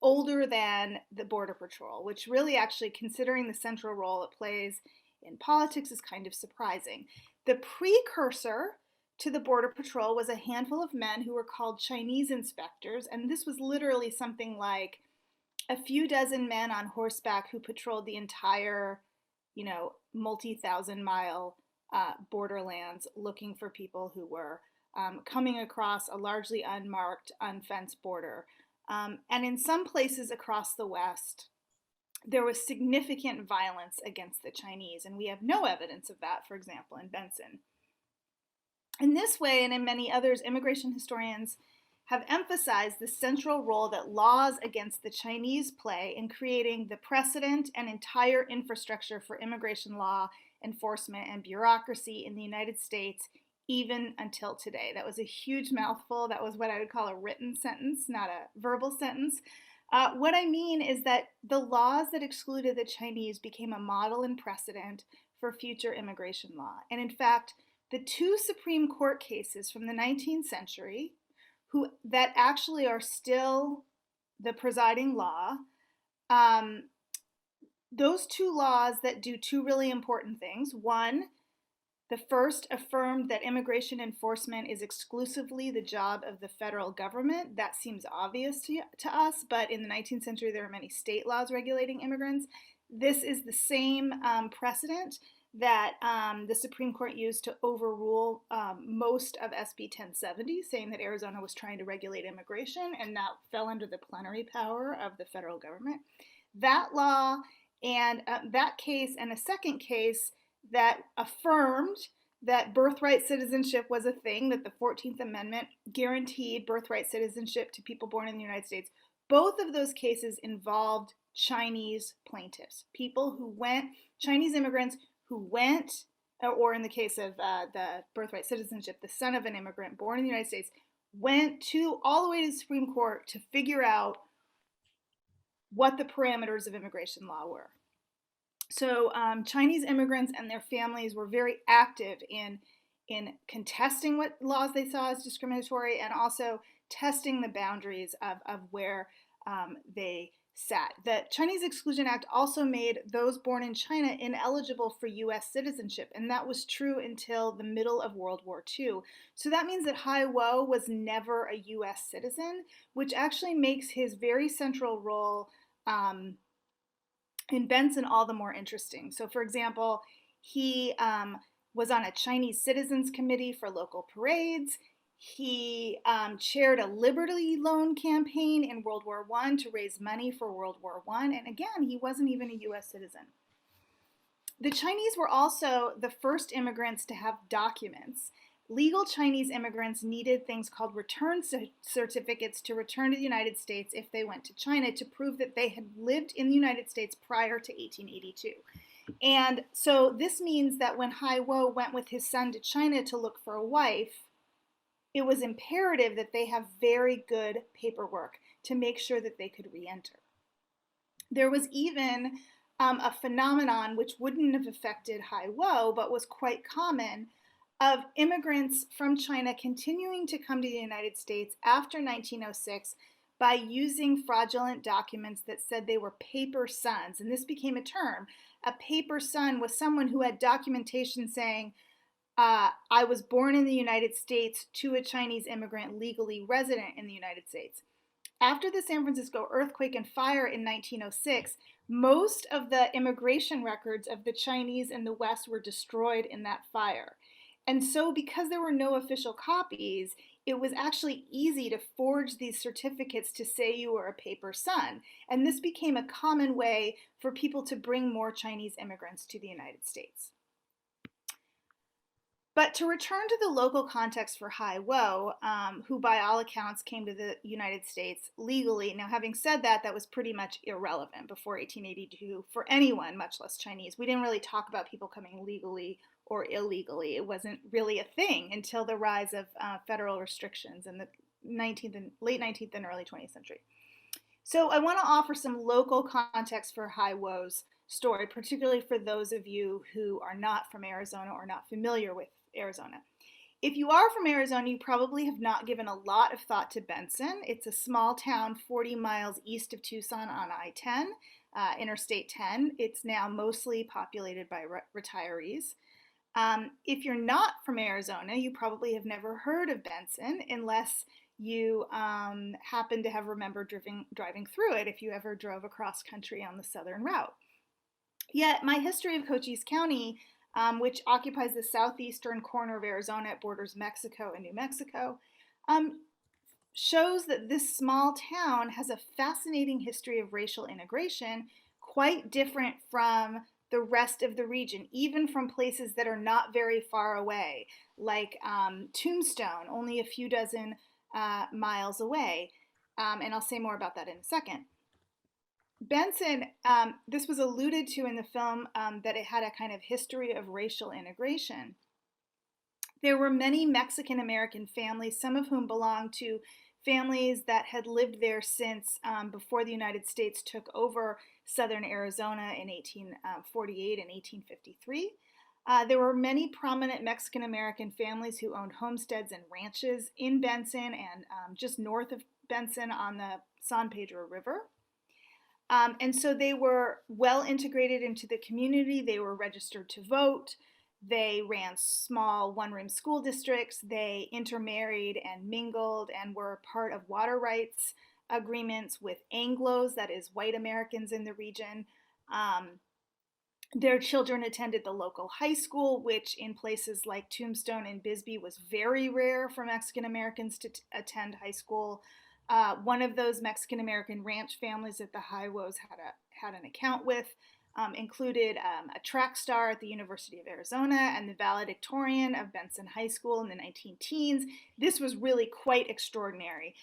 older than the Border Patrol, which really actually, considering the central role it plays in politics, is kind of surprising. The precursor to the Border Patrol was a handful of men who were called Chinese inspectors, and this was literally something like a few dozen men on horseback who patrolled the entire, multi-thousand-mile borderlands, looking for people who were coming across a largely unmarked, unfenced border. And in some places across the West, there was significant violence against the Chinese, and we have no evidence of that, for example, in Benson. In this way, and in many others, immigration historians have emphasized the central role that laws against the Chinese play in creating the precedent and entire infrastructure for immigration law enforcement and bureaucracy in the United States, even until today. That was a huge mouthful. That was what I would call a written sentence, not a verbal sentence. What I mean is that the laws that excluded the Chinese became a model and precedent for future immigration law. And in fact, the two Supreme Court cases from the 19th century that actually are still the presiding law, those two laws that do two really important things. One, the first affirmed that immigration enforcement is exclusively the job of the federal government. That seems obvious to us, but in the 19th century, there were many state laws regulating immigrants. This is the same precedent that the Supreme Court used to overrule most of SB 1070, saying that Arizona was trying to regulate immigration, and that fell under the plenary power of the federal government. That law and that case and a second case that affirmed that birthright citizenship was a thing, that the 14th Amendment guaranteed birthright citizenship to people born in the United States. Both of those cases involved Chinese plaintiffs, Chinese immigrants who went or in the case of the birthright citizenship, the son of an immigrant born in the United States, went all the way to the Supreme Court to figure out what the parameters of immigration law were. So Chinese immigrants and their families were very active in contesting what laws they saw as discriminatory, and also testing the boundaries of where they sat. The Chinese Exclusion Act also made those born in China ineligible for US citizenship, and that was true until the middle of World War II. So that means that Hai Wo was never a US citizen, which actually makes his very central role in Benson all the more interesting. So for example, he was on a Chinese Citizens Committee for local parades. He chaired a Liberty Loan campaign in World War I to raise money for World War I. And again, he wasn't even a US citizen. The Chinese were also the first immigrants to have documents. Legal Chinese immigrants needed things called return certificates to return to the United States if they went to China, to prove that they had lived in the United States prior to 1882. And so this means that when Hai Wo went with his son to China to look for a wife, it was imperative that they have very good paperwork to make sure that they could re-enter. There was even a phenomenon which wouldn't have affected Hai Wo, but was quite common, of immigrants from China continuing to come to the United States after 1906 by using fraudulent documents that said they were paper sons. And this became a term. A paper son was someone who had documentation saying, I was born in the United States to a Chinese immigrant legally resident in the United States. After the San Francisco earthquake and fire in 1906, most of the immigration records of the Chinese in the West were destroyed in that fire. And so because there were no official copies, it was actually easy to forge these certificates to say you were a paper son. And this became a common way for people to bring more Chinese immigrants to the United States. But to return to the local context for Hai Wo, who by all accounts came to the United States legally. Now, having said that, that was pretty much irrelevant before 1882 for anyone, much less Chinese. We didn't really talk about people coming legally or illegally. It wasn't really a thing until the rise of federal restrictions in the late 19th and early 20th century. So I want to offer some local context for Hai Wo's story, particularly for those of you who are not from Arizona or not familiar with Arizona. If you are from Arizona, you probably have not given a lot of thought to Benson. It's a small town 40 miles east of Tucson on I-10, Interstate 10. It's now mostly populated by retirees. If you're not from Arizona, you probably have never heard of Benson unless you happen to have remembered driving through it if you ever drove across country on the southern route. Yet my history of Cochise County, which occupies the southeastern corner of Arizona, it borders Mexico and New Mexico, shows that this small town has a fascinating history of racial integration, quite different from the rest of the region, even from places that are not very far away, like Tombstone, only a few dozen miles away. And I'll say more about that in a second. Benson, this was alluded to in the film, that it had a kind of history of racial integration. There were many Mexican American families, some of whom belonged to families that had lived there since before the United States took over southern Arizona in 1848 and 1853. There were many prominent Mexican American families who owned homesteads and ranches in Benson and just north of Benson on the San Pedro River. And so they were well integrated into the community. They were registered to vote. They ran small one-room school districts. They intermarried and mingled and were part of water rights agreements with Anglos, that is, white Americans in the region. Their children attended the local high school, which in places like Tombstone and Bisbee was very rare for Mexican Americans to attend high school. One of those Mexican American ranch families that the Hai Wo's had an account with included a track star at the University of Arizona and the valedictorian of Benson High School in the 19-teens. This was really quite extraordinary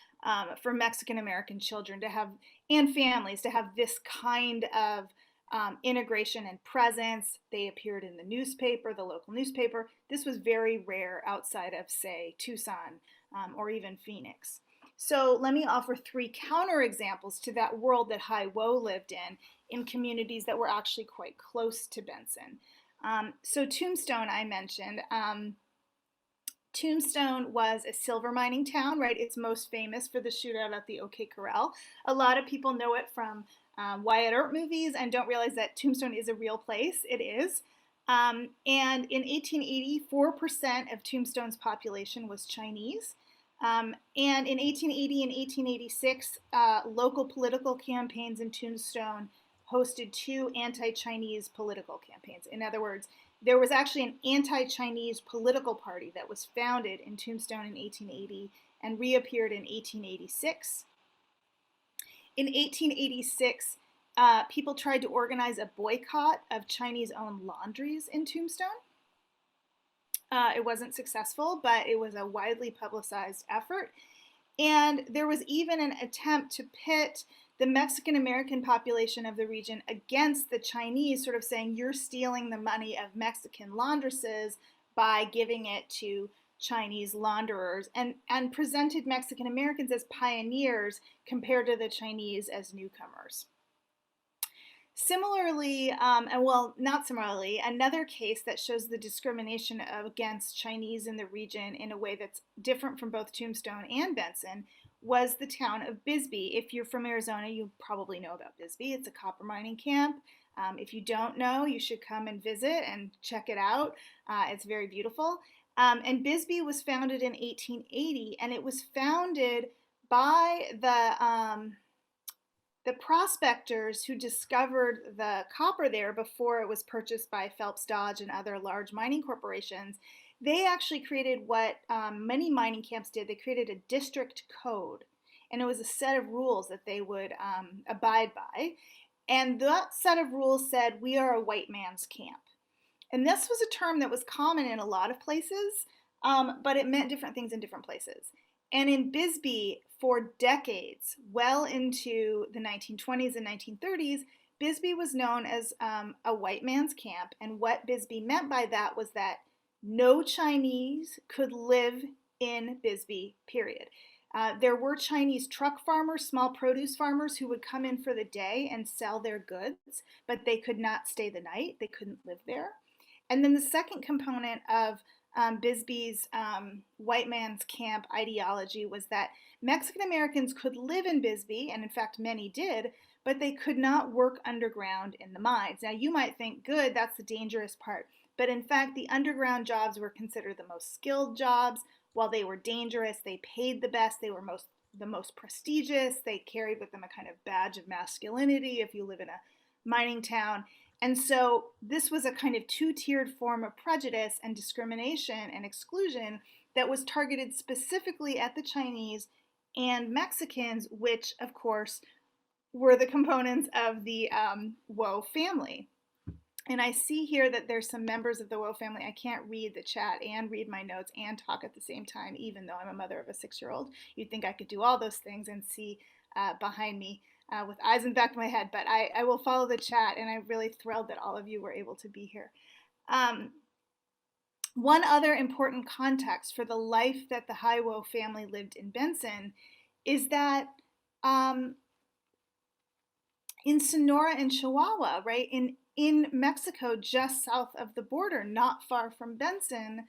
for Mexican American children to have, and families, to have this kind of integration and presence. They appeared in the newspaper, the local newspaper. This was very rare outside of, say, Tucson or even Phoenix. So let me offer 3 counterexamples to that world that Hai Wo lived in communities that were actually quite close to Benson. So Tombstone, I mentioned. Tombstone was a silver mining town, right? It's most famous for the shootout at the OK Corral. A lot of people know it from Wyatt Earp movies and don't realize that Tombstone is a real place. It is. And in 1880, 4% of Tombstone's population was Chinese. And in 1880 and 1886, local political campaigns in Tombstone hosted 2 anti-Chinese political campaigns. In other words, there was actually an anti-Chinese political party that was founded in Tombstone in 1880 and reappeared in 1886. In 1886, people tried to organize a boycott of Chinese-owned laundries in Tombstone. It wasn't successful, but it was a widely publicized effort. And there was even an attempt to pit the Mexican-American population of the region against the Chinese, sort of saying, you're stealing the money of Mexican laundresses by giving it to Chinese launderers, and presented Mexican-Americans as pioneers compared to the Chinese as newcomers. Similarly, and well, not similarly, another case that shows the discrimination against Chinese in the region in a way that's different from both Tombstone and Benson was the town of Bisbee. If you're from Arizona, you probably know about Bisbee. It's a copper mining camp. If you don't know, you should come and visit and check it out. It's very beautiful. And Bisbee was founded in 1880, and it was founded by the prospectors who discovered the copper there before it was purchased by Phelps Dodge and other large mining corporations. They actually created what many mining camps did. They created a district code, and it was a set of rules that they would abide by. And that set of rules said, we are a white man's camp. And this was a term that was common in a lot of places, but it meant different things in different places. And in Bisbee, for decades, well into the 1920s and 1930s, Bisbee was known as a white man's camp. And what Bisbee meant by that was that no Chinese could live in Bisbee, period. There were Chinese truck farmers, small produce farmers who would come in for the day and sell their goods, but they could not stay the night. They couldn't live there. And then the second component of Bisbee's white man's camp ideology was that Mexican Americans could live in Bisbee, and in fact many did, but they could not work underground in the mines. Now you might think, good, that's the dangerous part. But in fact, the underground jobs were considered the most skilled jobs. While they were dangerous, they paid the best, they were the most prestigious, they carried with them a kind of badge of masculinity if you live in a mining town. And so this was a kind of 2-tiered form of prejudice and discrimination and exclusion that was targeted specifically at the Chinese and Mexicans, which of course were the components of the Wo family. And I see here that there's some members of the Wo family. I can't read the chat and read my notes and talk at the same time, even though I'm a mother of a 6-year-old. You'd think I could do all those things and see behind me with eyes in the back of my head, but I will follow the chat, and I'm really thrilled that all of you were able to be here. One other important context for the life that the Hai Wo family lived in Benson is that in Sonora and Chihuahua, right, in Mexico, just south of the border, not far from Benson,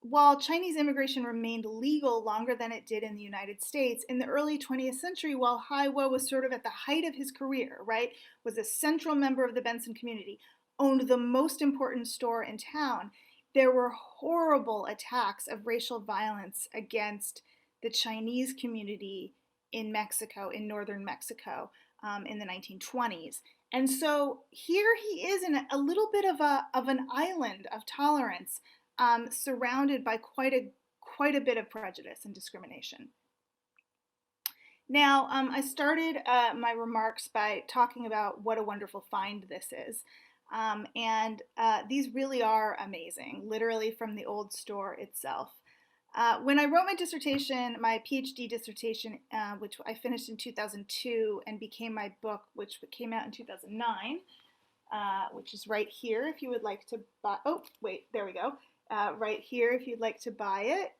while Chinese immigration remained legal longer than it did in the United States, in the early 20th century, while Hai Wo was sort of at the height of his career, right, was a central member of the Benson community, owned the most important store in town, there were horrible attacks of racial violence against the Chinese community in Mexico, in northern Mexico, in the 1920s. And so here he is in a little bit of an island of tolerance, surrounded by quite a bit of prejudice and discrimination. Now, I started my remarks by talking about what a wonderful find this is. And these really are amazing, literally from the old store itself. When I wrote my dissertation, my PhD dissertation, which I finished in 2002 and became my book, which came out in 2009, which is right here if you would like to buy. Oh, wait, there we go. Right here if you'd like to buy it.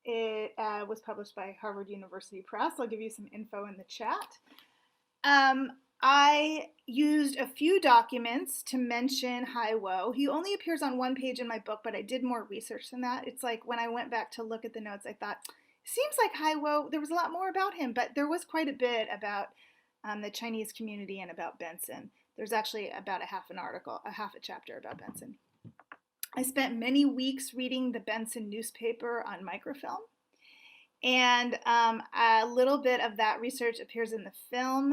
It was published by Harvard University Press. I'll give you some info in the chat. I used a few documents to mention Hai Wo. He only appears on one page in my book, but I did more research than that. It's like when I went back to look at the notes, I thought, seems like Hai Wo, there was a lot more about him, but there was quite a bit about the Chinese community and about Benson. There's actually about a half a chapter about Benson. I spent many weeks reading the Benson newspaper on microfilm. And a little bit of that research appears in the film.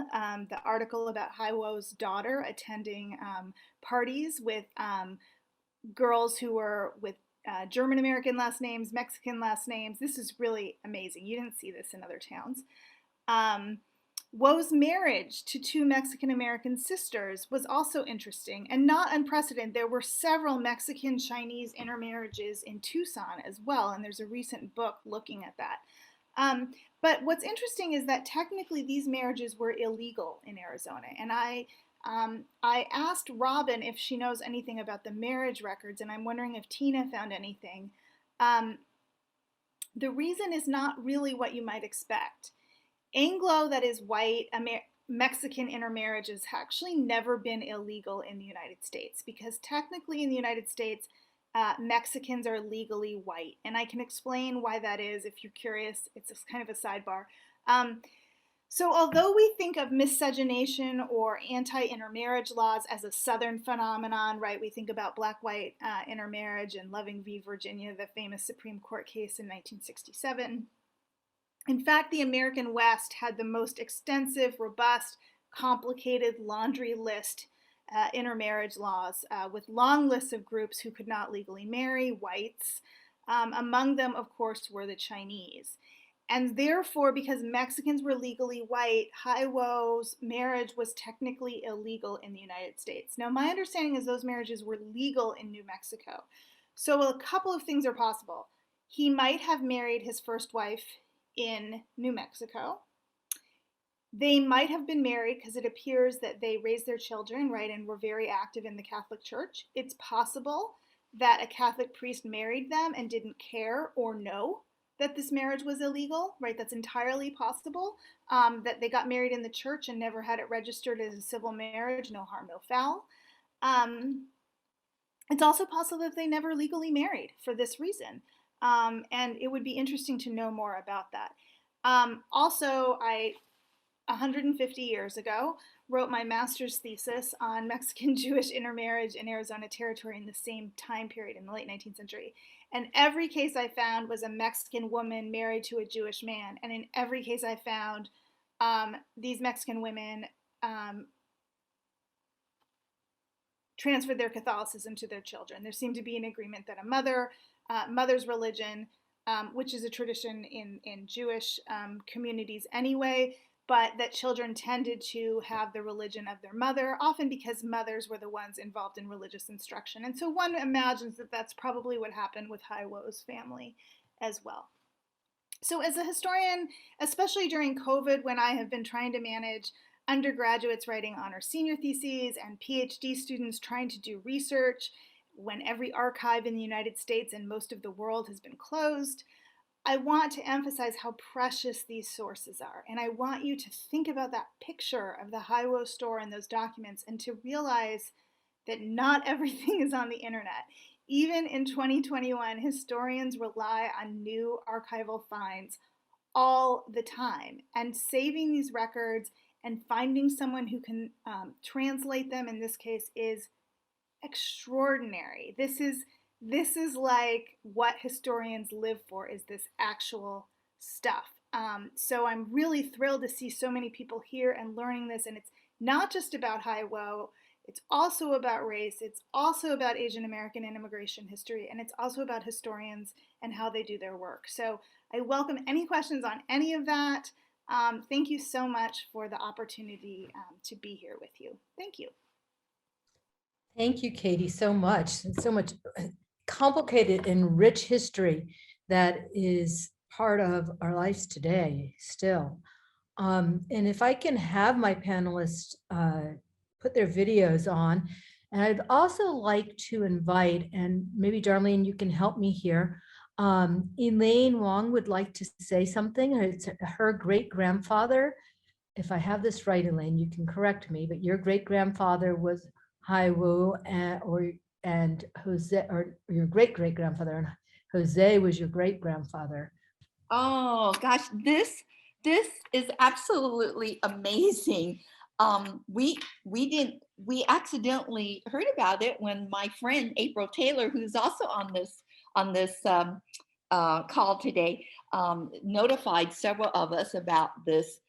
The article about Hai Wo's daughter attending parties with girls who were with German American last names, Mexican last names. This is really amazing. You didn't see this in other towns. Wo's marriage to two Mexican American sisters was also interesting and not unprecedented. There were several Mexican Chinese intermarriages in Tucson as well, and there's a recent book looking at that. But what's interesting is that technically these marriages were illegal in Arizona, and I asked Robin if she knows anything about the marriage records, and I'm wondering if Tina found anything. The reason is not really what you might expect. Anglo, that is white, Mexican intermarriages have actually never been illegal in the United States because technically in the United States, Mexicans are legally white. And I can explain why that is if you're curious. It's just kind of a sidebar. So although we think of miscegenation or anti-intermarriage laws as a Southern phenomenon, right? We think about black-white intermarriage and Loving v. Virginia, the famous Supreme Court case in 1967. In fact, the American West had the most extensive, robust, complicated laundry list intermarriage laws with long lists of groups who could not legally marry, whites. Among them, of course, were the Chinese. And therefore, because Mexicans were legally white, Hai Wo's marriage was technically illegal in the United States. Now, my understanding is those marriages were legal in New Mexico. So a couple of things are possible. He might have married his first wife in New Mexico. They might have been married because it appears that they raised their children, right, and were very active in the Catholic Church. It's possible that a Catholic priest married them and didn't care or know that this marriage was illegal, right? That's entirely possible. That they got married in the church and never had it registered as a civil marriage, no harm, no foul. It's also possible that they never legally married for this reason. And it would be interesting to know more about that. Also, 150 years ago, wrote my master's thesis on Mexican-Jewish intermarriage in Arizona Territory in the same time period in the late 19th century. And every case I found was a Mexican woman married to a Jewish man. And in every case I found, these Mexican women transferred their Catholicism to their children. There seemed to be an agreement that a mother's religion, which is a tradition in Jewish communities anyway, but that children tended to have the religion of their mother, often because mothers were the ones involved in religious instruction. And so one imagines that that's probably what happened with Hai Wo's family as well. So as a historian, especially during COVID, when I have been trying to manage undergraduates writing honor senior theses and PhD students trying to do research, when every archive in the United States and most of the world has been closed, I want to emphasize how precious these sources are. And I want you to think about that picture of the Hai Wo store and those documents and to realize that not everything is on the internet. Even in 2021, historians rely on new archival finds all the time. And saving these records and finding someone who can translate them, in this case, is extraordinary. This is like what historians live for, is this actual stuff. So I'm really thrilled to see so many people here and learning this. And it's not just about Hai Wo, it's also about race, it's also about Asian American and immigration history, and it's also about historians and how they do their work. So I welcome any questions on any of that. Thank you so much for the opportunity to be here with you. Thank you. Thank you, Katie, so much. So much complicated and rich history that is part of our lives today still. And if I can have my panelists put their videos on, and I'd also like to invite, and maybe Darlene, you can help me here. Elaine Wong would like to say something. It's her great grandfather. If I have this right, Elaine, you can correct me, but your great grandfather was Hai Wu, and Jose, or your great great grandfather, and Jose was your great grandfather. Oh gosh, this is absolutely amazing. We accidentally heard about it when my friend April Taylor, who's also on this call today, notified several of us about this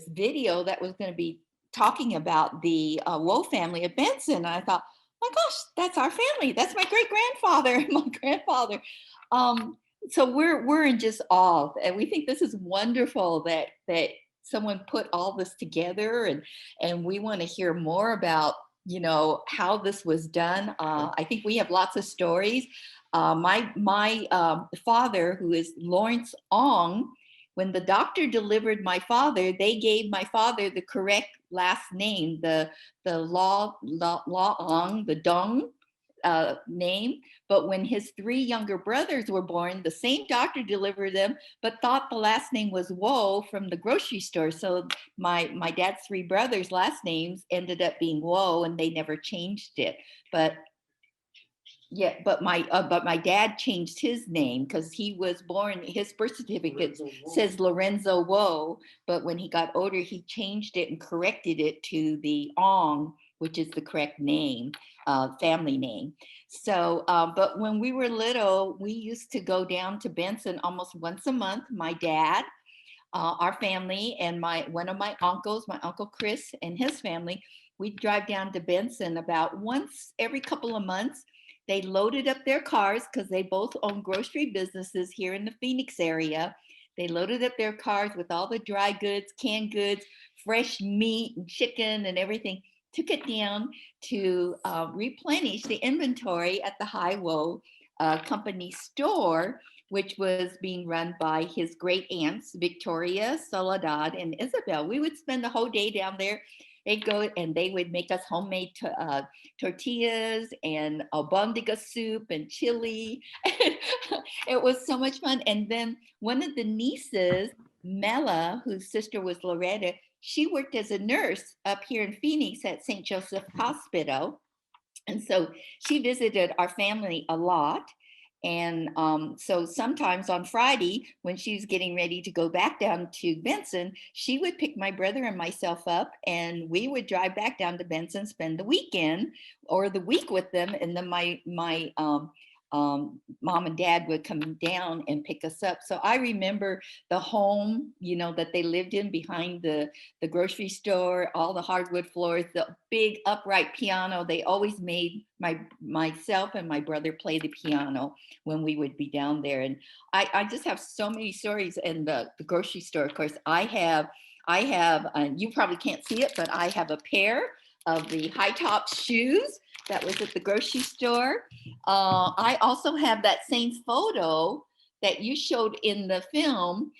video that was going to be talking about the Woe family of Benson. And I thought, my gosh, that's our family. That's my great grandfather and my grandfather. So we're in just awe, and we think this is wonderful that someone put all this together, and we want to hear more about how this was done. I think we have lots of stories. My father, who is Lawrence Ong, when the doctor delivered my father, they gave my father the correct last name, the Law Ong, the Dong name. But when his 3 younger brothers were born, the same doctor delivered them, but thought the last name was Woe from the grocery store. So my dad's 3 brothers' last names ended up being Woe, and they never changed it. But my dad changed his name because he was born, his birth certificate says Lorenzo Woe, but when he got older, he changed it and corrected it to the Ong, which is the correct name, family name. So, but when we were little, we used to go down to Benson almost once a month. My dad, our family, and one of my uncles, my Uncle Chris and his family, we'd drive down to Benson about once every couple of months. They loaded up their cars because they both own grocery businesses here in the Phoenix area. They loaded up their cars with all the dry goods, canned goods, fresh meat and chicken and everything, took it down to replenish the inventory at the Hai Wo company store, which was being run by his great aunts, Victoria, Soledad, and Isabel. We would spend the whole day down there. They'd go and they would make us homemade tortillas and albondiga soup and chili. It was so much fun. And then one of the nieces, Mela, whose sister was Loretta, she worked as a nurse up here in Phoenix at St. Joseph Hospital. And so she visited our family a lot. And so sometimes on Friday, when she was getting ready to go back down to Benson, she would pick my brother and myself up, and we would drive back down to Benson, spend the weekend or the week with them. And then my mom and dad would come down and pick us up. So I remember the home, that they lived in behind the grocery store, all the hardwood floors, the big upright piano. They always made myself and my brother play the piano when we would be down there. And I just have so many stories in the grocery store. Of course, I have, and you probably can't see it, but I have a pair of the high top shoes that was at the grocery store. I also have that same photo that you showed in the film,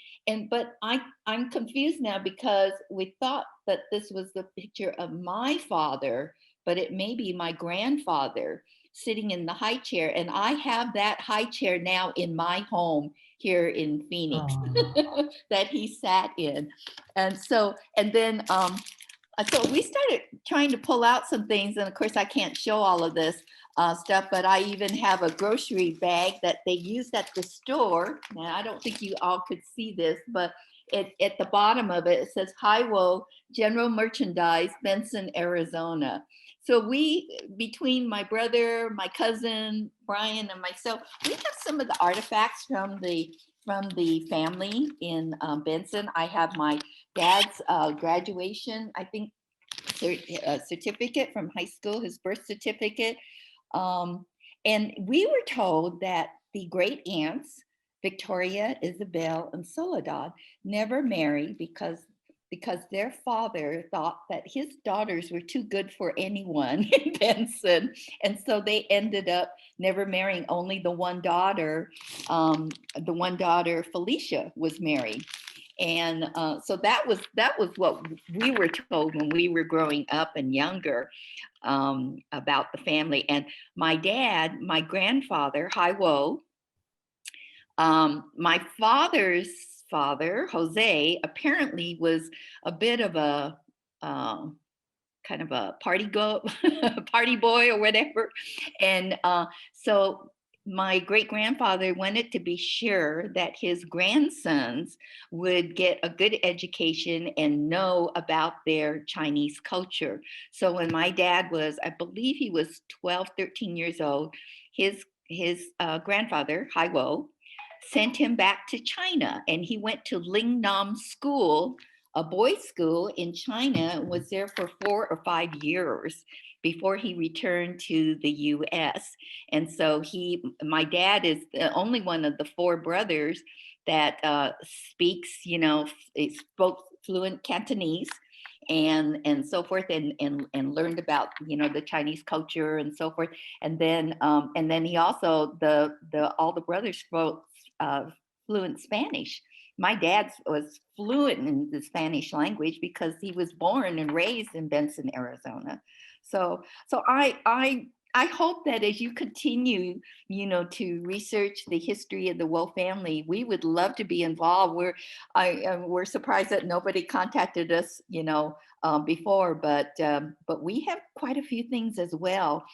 but I'm confused now because we thought that this was the picture of my father, but it may be my grandfather sitting in the high chair, and I have that high chair now in my home here in Phoenix that he sat in, and then. So we started trying to pull out some things, and of course I can't show all of this stuff, but I even have a grocery bag that they used at the store. Now I don't think you all could see this, but at the bottom of it, it says Hai Wo General Merchandise, Benson, Arizona. So we, between my brother, my cousin, Brian, and myself, we have some of the artifacts from the family in Benson. I have my dad's graduation, I think, certificate from high school, his birth certificate. And we were told that the great aunts, Victoria, Isabel, and Soledad, never married because because their father thought that his daughters were too good for anyone in Benson. And so they ended up never marrying. Only the one daughter, Felicia, was married. And so that was what we were told when we were growing up and younger, about the family. And my dad, my grandfather, Hai Wo, my father's father, Jose, apparently was a bit of a kind of a party boy or whatever. And so my great grandfather wanted to be sure that his grandsons would get a good education and know about their Chinese culture. So when my dad was, I believe he was 12, 13 years old, his grandfather, Hai Wo, sent him back to China, and he went to Lingnam School, a boys' school in China, and was there for 4 or 5 years before he returned to the US. And so my dad is the only one of the 4 brothers that speaks, spoke fluent Cantonese and so forth, and learned about, the Chinese culture and so forth. And then he also, all the brothers spoke fluent Spanish. My dad was fluent in the Spanish language because he was born and raised in Benson, Arizona. So I hope that as you continue, to research the history of the Wo family, we would love to be involved. We're surprised that nobody contacted us, before, but we have quite a few things as well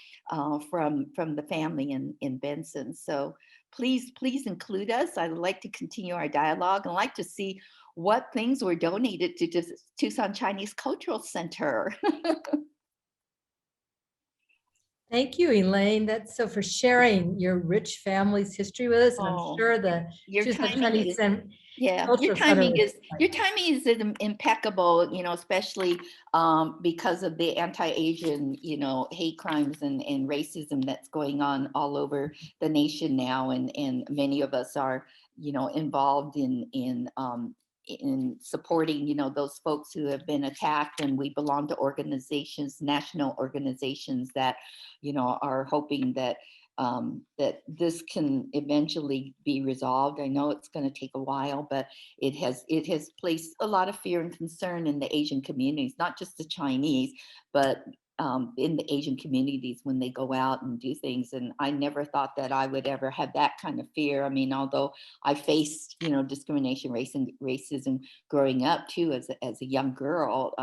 from the family in Benson. So please include us. I'd like to continue our dialogue and like to see what things were donated to the Tucson Chinese Cultural Center. Thank you, Elaine. That's so for sharing your rich family's history with us. And I'm sure the your Tucson timing Chinese Yeah, Cultural Center your timing is impeccable, especially because of the anti-Asian, hate crimes and racism that's going on all over the nation now, and many of us are, involved in supporting, those folks who have been attacked, and we belong to organizations, national organizations that, are hoping that that this can eventually be resolved. I know it's going to take a while, but it has placed a lot of fear and concern in the Asian communities, not just the Chinese, but in the Asian communities when they go out and do things. And I never thought that I would ever have that kind of fear. I mean, although I faced, discrimination, racism growing up too, as a young girl,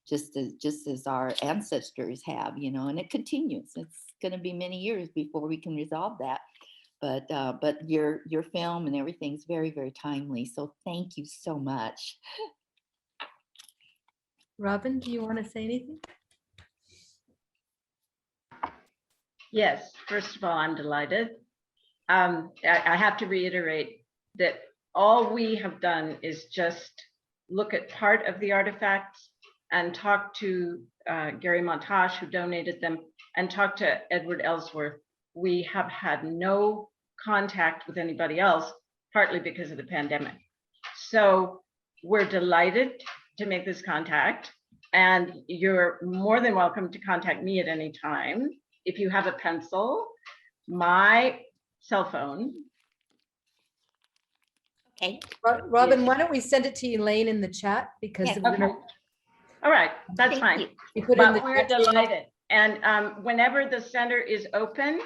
just as our ancestors have, and it continues. It's going to be many years before we can resolve that. But your film and everything's very, very timely. So thank you so much. Robin, do you want to say anything? Yes, first of all, I'm delighted. I have to reiterate that all we have done is just look at part of the artifacts and talk to Gary Montage, who donated them, and talk to Edward Ellsworth. We have had no contact with anybody else, partly because of the pandemic. So we're delighted to make this contact, and you're more than welcome to contact me at any time. If you have a pencil, my cell phone. Okay. Robin, why don't we send it to Elaine in the chat, because Yeah, we're Okay. gonna All right, that's Thank fine. you. we put in the But we're chat. delighted. And whenever the center is open,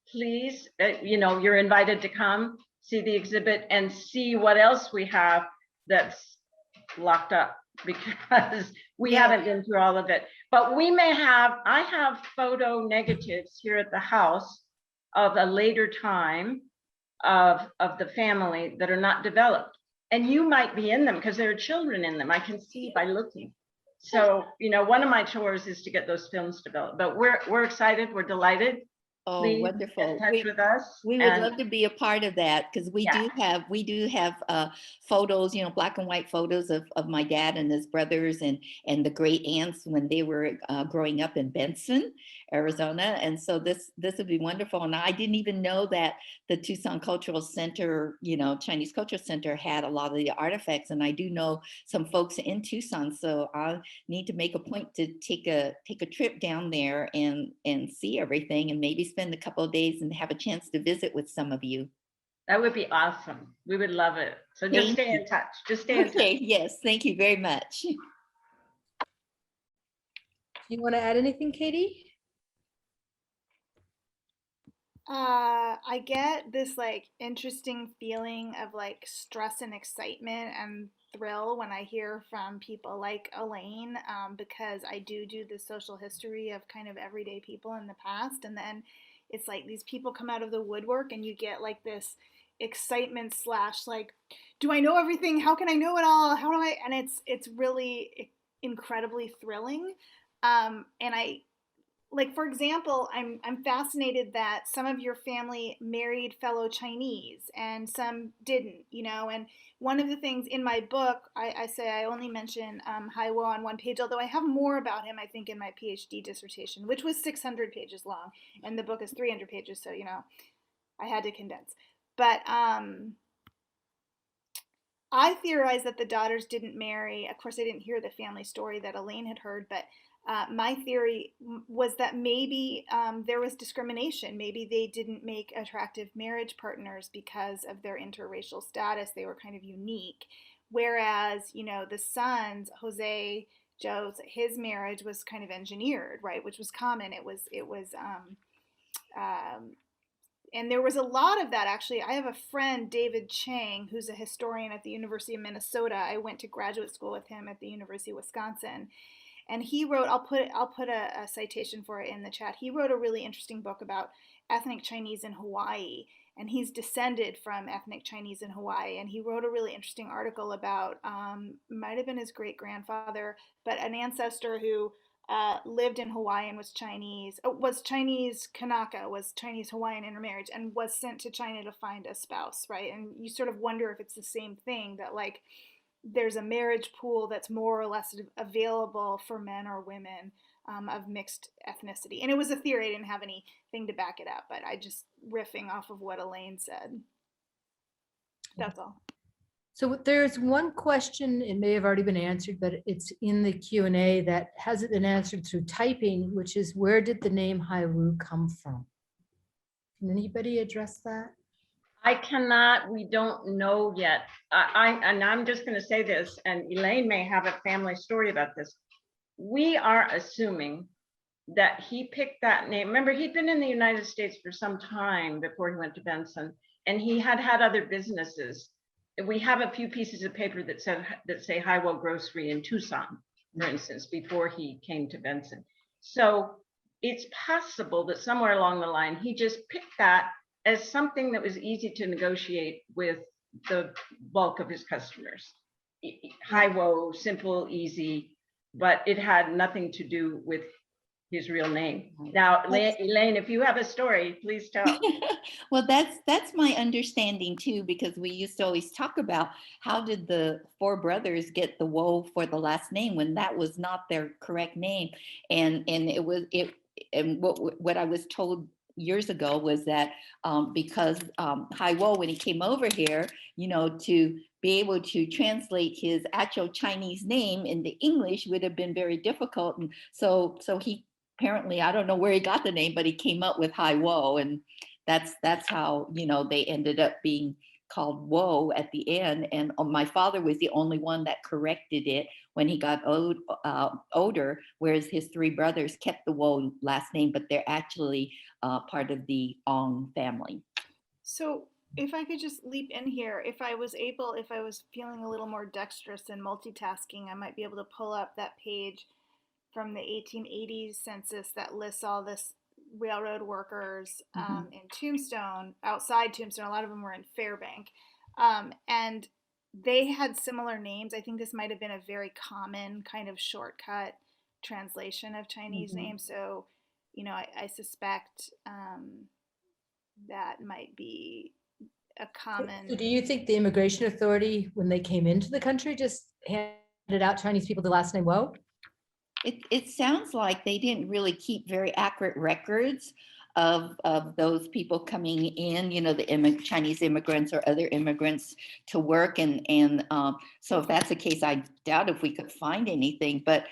please, you're invited to come see the exhibit and see what else we have that's locked up, because we haven't been through all of it. But I have photo negatives here at the house of a later time of the family that are not developed. And you might be in them because there are children in them. I can see by looking. So, one of my chores is to get those films developed. But we're excited, we're delighted. Oh, Please wonderful. get in touch with us. We would love to be a part of that, because we Yeah. do have photos, black and white photos of my dad and his brothers and the great aunts when they were growing up in Benson, Arizona. And so this would be wonderful. And I didn't even know that the Tucson Cultural Center, Chinese Cultural Center had a lot of the artifacts. And I do know some folks in Tucson. So I need to make a point to take a trip down there and see everything, and maybe spend a couple of days and have a chance to visit with some of you. That would be awesome. We would love it. So just Thank stay you. in touch. Just stay in touch. Okay, yes, thank you very much. Do you want to add anything, Katie? I get this like interesting feeling of like stress and excitement and thrill when I hear from people like Elaine, because I do the social history of kind of everyday people in the past, and then it's like these people come out of the woodwork, and you get like this excitement slash like, do I know everything? How can I know it all? How do I? And it's really incredibly thrilling, and I like, for example, I'm fascinated that some of your family married fellow Chinese and some didn't, and one of the things in my book, I say I only mention Hai Wo on one page, although I have more about him, I think, in my PhD dissertation, which was 600 pages long, and the book is 300 pages, so, I had to condense. But I theorize that the daughters didn't marry. Of course, I didn't hear the family story that Elaine had heard, but my theory was that maybe there was discrimination. Maybe they didn't make attractive marriage partners because of their interracial status. They were kind of unique. Whereas, the sons, Jose, Joe's, his marriage was kind of engineered, right? Which was common. And there was a lot of that, actually. I have a friend, David Chang, who's a historian at the University of Minnesota. I went to graduate school with him at the University of Wisconsin. And he wrote, I'll put a citation for it in the chat. He wrote a really interesting book about ethnic Chinese in Hawaii. And he's descended from ethnic Chinese in Hawaii. And he wrote a really interesting article about, might have been his great grandfather, but an ancestor who lived in Hawaii and was Chinese Kanaka, was Chinese Hawaiian intermarriage, and was sent to China to find a spouse, right? And you sort of wonder if it's the same thing, that like there's a marriage pool that's more or less available for men or women of mixed ethnicity. And it was a theory, I didn't have anything to back it up, but I just riffing off of what Elaine said. That's all. So there's one question, it may have already been answered, but it's in the Q&A that hasn't been answered through typing, which is, where did the name Hai Wu come from? Can anybody address that? I cannot, we don't know yet. I'm just going to say this, and Elaine may have a family story about this. We are assuming that he picked that name. Remember, he'd been in the United States for some time before he went to Benson, and he had other businesses. We have a few pieces of paper that say Hai Wo Grocery in Tucson, for instance, before he came to Benson. So it's possible that somewhere along the line, he just picked that as something that was easy to negotiate with the bulk of his customers. Hai Wo, simple, easy, but it had nothing to do with his real name. Now, Elaine, if you have a story, please tell. Well, that's my understanding too, because we used to always talk about how did the four brothers get the Wo for the last name when that was not their correct name, and what I was told years ago was that because Hai Wo, when he came over here, to be able to translate his actual Chinese name into English would have been very difficult, and so he apparently, I don't know where he got the name, but he came up with Hai Wo, and that's how they ended up being called Wo at the end. And my father was the only one that corrected it when he got older, whereas his three brothers kept the Wo last name, but they're actually part of the Ong family. So if I could just leap in here, if I was feeling a little more dexterous in multitasking, I might be able to pull up that page from the 1880s census that lists all this railroad workers in Tombstone, outside Tombstone. A lot of them were in Fairbank. And they had similar names. I think this might have been a very common kind of shortcut translation of Chinese names. So, I suspect that might be a common. So do you think the immigration authority, when they came into the country, just handed out Chinese people the last name Wo? It sounds like they didn't really keep very accurate records of those people coming in, you know, the Chinese immigrants or other immigrants to work. And so if that's the case, I doubt if we could find anything. But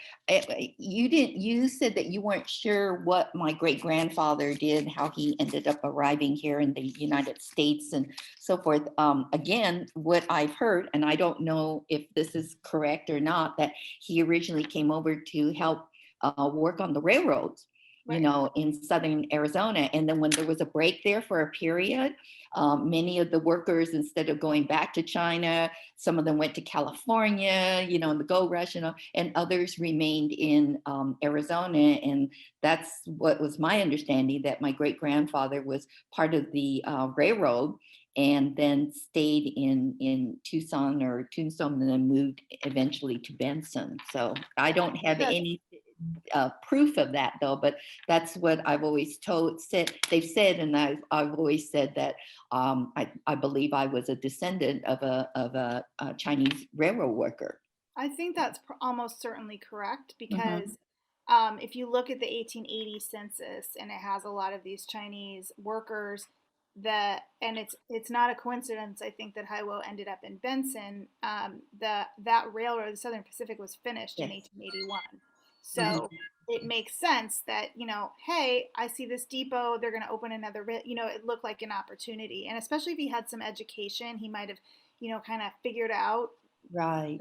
you said that you weren't sure what my great grandfather did, how he ended up arriving here in the United States and so forth. Again, what I've heard, and I don't know if this is correct or not, that he originally came over to help work on the railroads, you Right. know, in southern Arizona. And then when there was a break there for a period, many of the workers, instead of going back to China, some of them went to California, you know, in the gold rush, and others remained in Arizona. And that's what was my understanding, that my great grandfather was part of the railroad and then stayed in Tucson and then moved eventually to Benson. So I don't have any proof of that though, but that's what I've always they've said, and I've always said that I believe I was a descendant of a Chinese railroad worker. I think that's almost certainly correct Mhm. because if you look at the 1880 census and it has a lot of these Chinese workers and it's not a coincidence, I think, that Haiwo ended up in Benson. That railroad, the Southern Pacific, was finished in Yes. 1881. Mhm. So it makes sense that, hey, I see this depot, they're going to open another, it looked like an opportunity. And especially if he had some education, he might have, kind of figured out Right.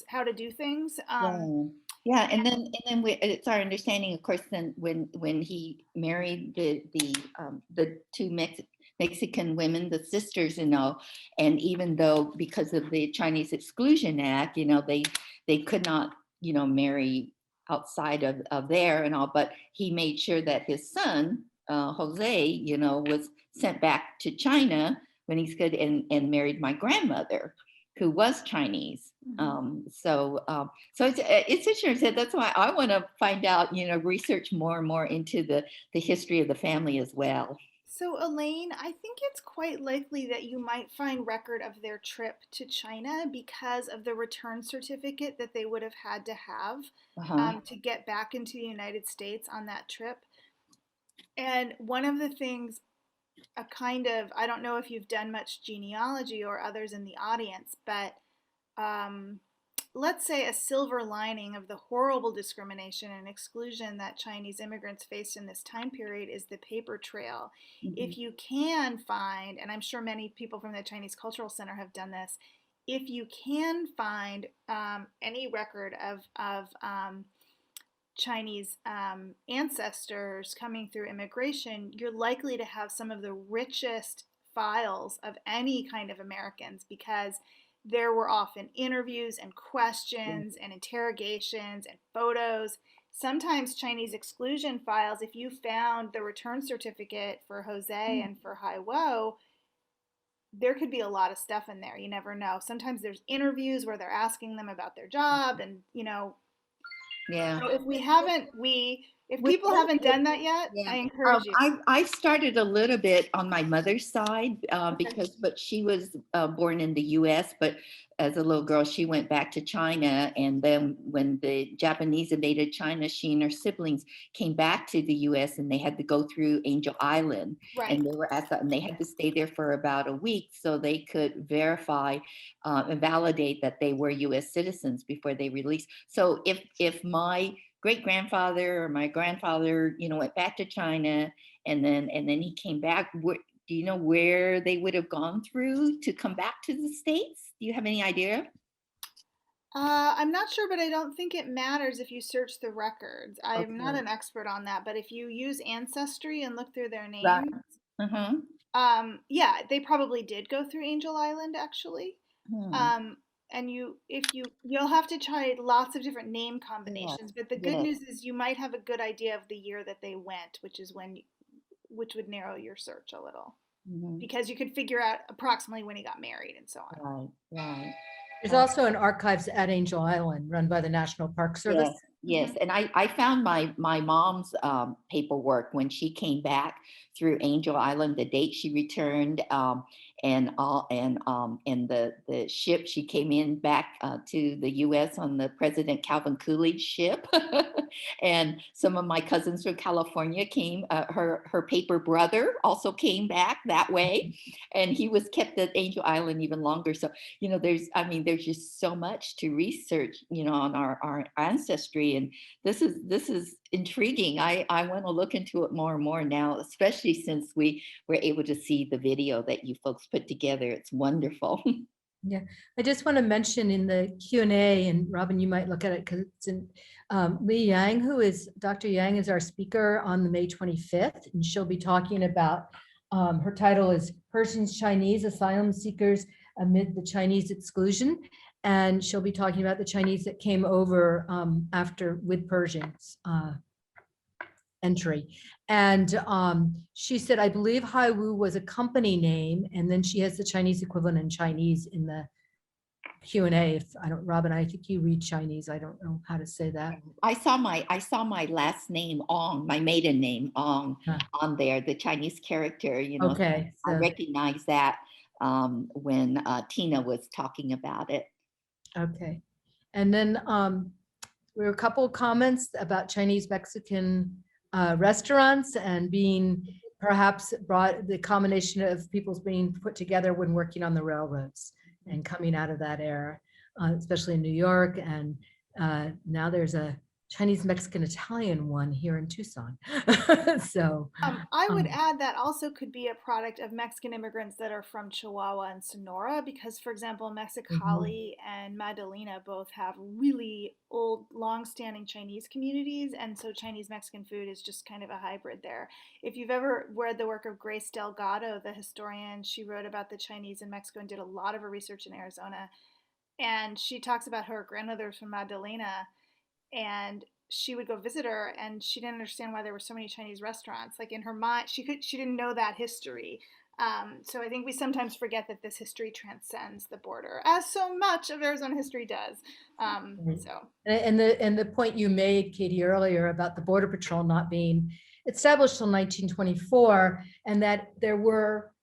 how to do things. Yeah. Yeah, and then it's our understanding, of course, then when he married the two Mexican women, the sisters, and even though because of the Chinese Exclusion Act, they could not, marry outside of there and all, but he made sure that his son, Jose, was sent back to China when he's good and married my grandmother, who was Chinese. So it's interesting. That's why I want to find out, research more and more into the history of the family as well. So, Elaine, I think it's quite likely that you might find record of their trip to China because of the return certificate that they would have had to have Uh-huh. to get back into the United States on that trip. And one of the things, I don't know if you've done much genealogy or others in the audience, but um, let's say a silver lining of the horrible discrimination and exclusion that Chinese immigrants faced in this time period is the paper trail. Mhm. If you can find, and I'm sure many people from the Chinese Cultural Center have done this, if you can find any record of Chinese ancestors coming through immigration, you're likely to have some of the richest files of any kind of Americans because there were often interviews and questions and interrogations and photos. Sometimes Chinese exclusion files, if you found the return certificate for Jose and for Haiwo, there could be a lot of stuff in there. You never know. Sometimes there's interviews where they're asking them about their job and, Yeah. so if With people haven't done that yet, Yeah, I encourage you. I started a little bit on my mother's side Okay. but she was born in the U.S. But as a little girl, she went back to China, and then when the Japanese invaded China, she and her siblings came back to the U.S. and they had to go through Angel Island, Right. and they had to stay there for about a week so they could verify and validate that they were U.S. citizens before they released. So if my great grandfather or my grandfather, went back to China, and then he came back, do you know where they would have gone through to come back to the States? Do you have any idea? I'm not sure, but I don't think it matters if you search the records. I'm not Okay. an expert on that, but if you use Ancestry and look through their Right. names, Uh-huh. yeah, they probably did go through Angel Island actually. Hmm. Um, and you'll have to try lots of different name Yes. combinations, but the good Yes. news is you might have a good idea of the year that they went, which would narrow your search a little Mhm. because you could figure out approximately when he got married and so on. Right. Right. There's also an archives at Angel Island run by the National Park Service. Yes, yes. Mhm. And I found my mom's paperwork when she came back through Angel Island, the date she returned. and the ship, she came in back to the U.S. on the President Calvin Coolidge ship. And some of my cousins from California came. Her paper brother also came back that way, and he was kept at Angel Island even longer. So there's just so much to research, on our ancestry, and this is intriguing. I want to look into it more and more now, especially since we were able to see the video that you folks put together. It's wonderful. Yeah, I just want to mention in the Q&A, and Robin, you might look at it because it's in Li Yang, Dr. Yang is our speaker on the May 25th, and she'll be talking about, her title is Persians, Chinese Asylum Seekers Amid the Chinese Exclusion. And she'll be talking about the Chinese that came over with Persians entry. And she said, I believe Haiwu was a company name, and then she has the Chinese equivalent in Chinese in the Q&A. Robin, I think you read Chinese. I don't know how to say that. I saw my last name Ong, my maiden name Ong, on there, the Chinese character, Okay. I recognize that when Tina was talking about it. Okay. And then there were a couple of comments about Chinese Mexican restaurants and being perhaps brought the combination of people's being put together when working on the railroads and coming out of that era, especially in New York. And now there's a Chinese Mexican Italian one here in Tucson. So I would add that also could be a product of Mexican immigrants that are from Chihuahua and Sonora, because, for example, Mexicali and Magdalena both have really old, long-standing Chinese communities, and so Chinese Mexican food is just kind of a hybrid there. If you've ever read the work of Grace Delgado, the historian, she wrote about the Chinese in Mexico and did a lot of her research in Arizona, and she talks about her grandmother's from Magdalena, and she would go visit her, and she didn't understand why there were so many Chinese restaurants. Like, in her mind, she didn't know that history. So I think we sometimes forget that this history transcends the border, as so much of Arizona history does. And the point you made, Katie, earlier about the Border Patrol not being established till 1924, and that there were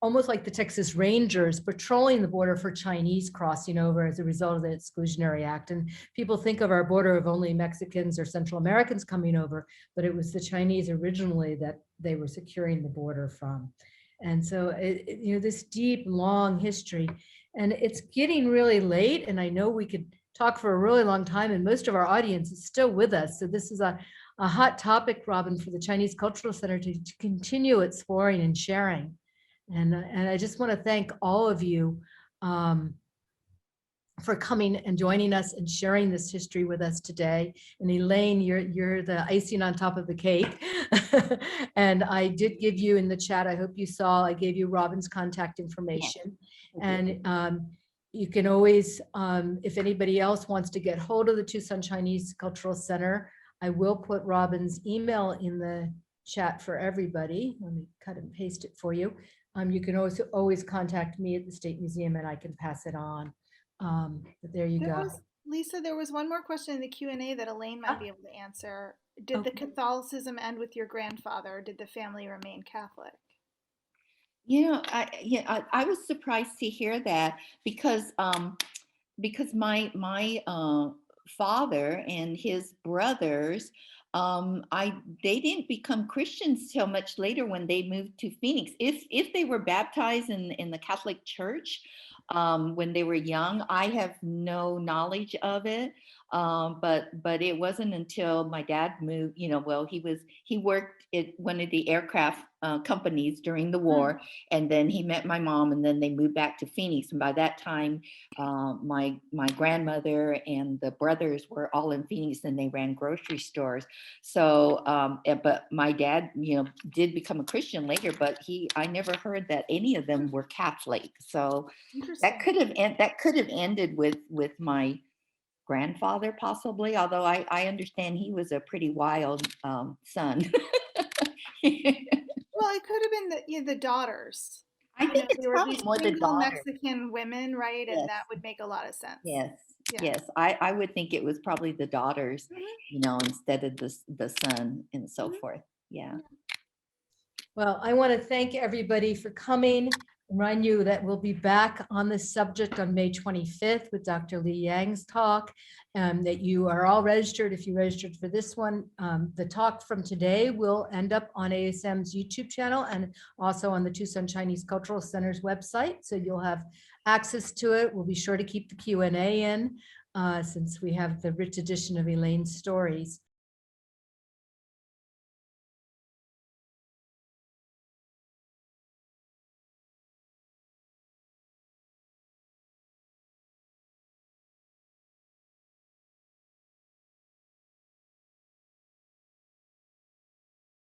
almost like the Texas Rangers patrolling the border for Chinese crossing over as a result of the Exclusionary Act. And people think of our border of only Mexicans or Central Americans coming over, but it was the Chinese originally that they were securing the border from. And so, this deep, long history, and it's getting really late, and I know we could talk for a really long time, and most of our audience is still with us. So this is a hot topic, Robin, for the Chinese Cultural Center to continue exploring and sharing. And I just want to thank all of you for coming and joining us and sharing this history with us today. And Elaine, you're the icing on top of the cake. And I did give you in the chat, I hope you saw, I gave you Robin's contact information. Yes. And you can always, if anybody else wants to get hold of the Tucson Chinese Cultural Center, I will put Robin's email in the chat for everybody. Let me cut and paste it for you. You can always contact me at the State Museum, and I can pass it on. But there you go. Lisa, there was one more question in the Q&A that Elaine might be able to answer. Did the Catholicism end with your grandfather, or did the family remain Catholic? I was surprised to hear that because my father and his brothers, they didn't become Christians till much later when they moved to Phoenix. If they were baptized in the Catholic Church when they were young, I have no knowledge of it. But it wasn't until my dad moved, he worked at one of the aircraft companies during the war, and then he met my mom, and then they moved back to Phoenix. And by that time, my grandmother and the brothers were all in Phoenix, and they ran grocery stores. So, but my dad, did become a Christian later, but I never heard that any of them were Catholic. So that could have ended with my grandfather possibly, although I understand he was a pretty wild son. Well, it could have been the daughters. I think it's probably more the daughters. Mexican women, right? Yes. And that would make a lot of sense. Yes. Yeah. Yes, I would think it was probably the daughters, instead of the son and so forth. Yeah. Well, I want to thank everybody for coming. Remind you that we'll be back on this subject on May 25th with Dr. Lee Yang's talk, that you are all registered. If you registered for this one, the talk from today will end up on ASM's YouTube channel and also on the Tucson Chinese Cultural Center's website. So you'll have access to it. We'll be sure to keep the Q&A in since we have the rich edition of Elaine's stories.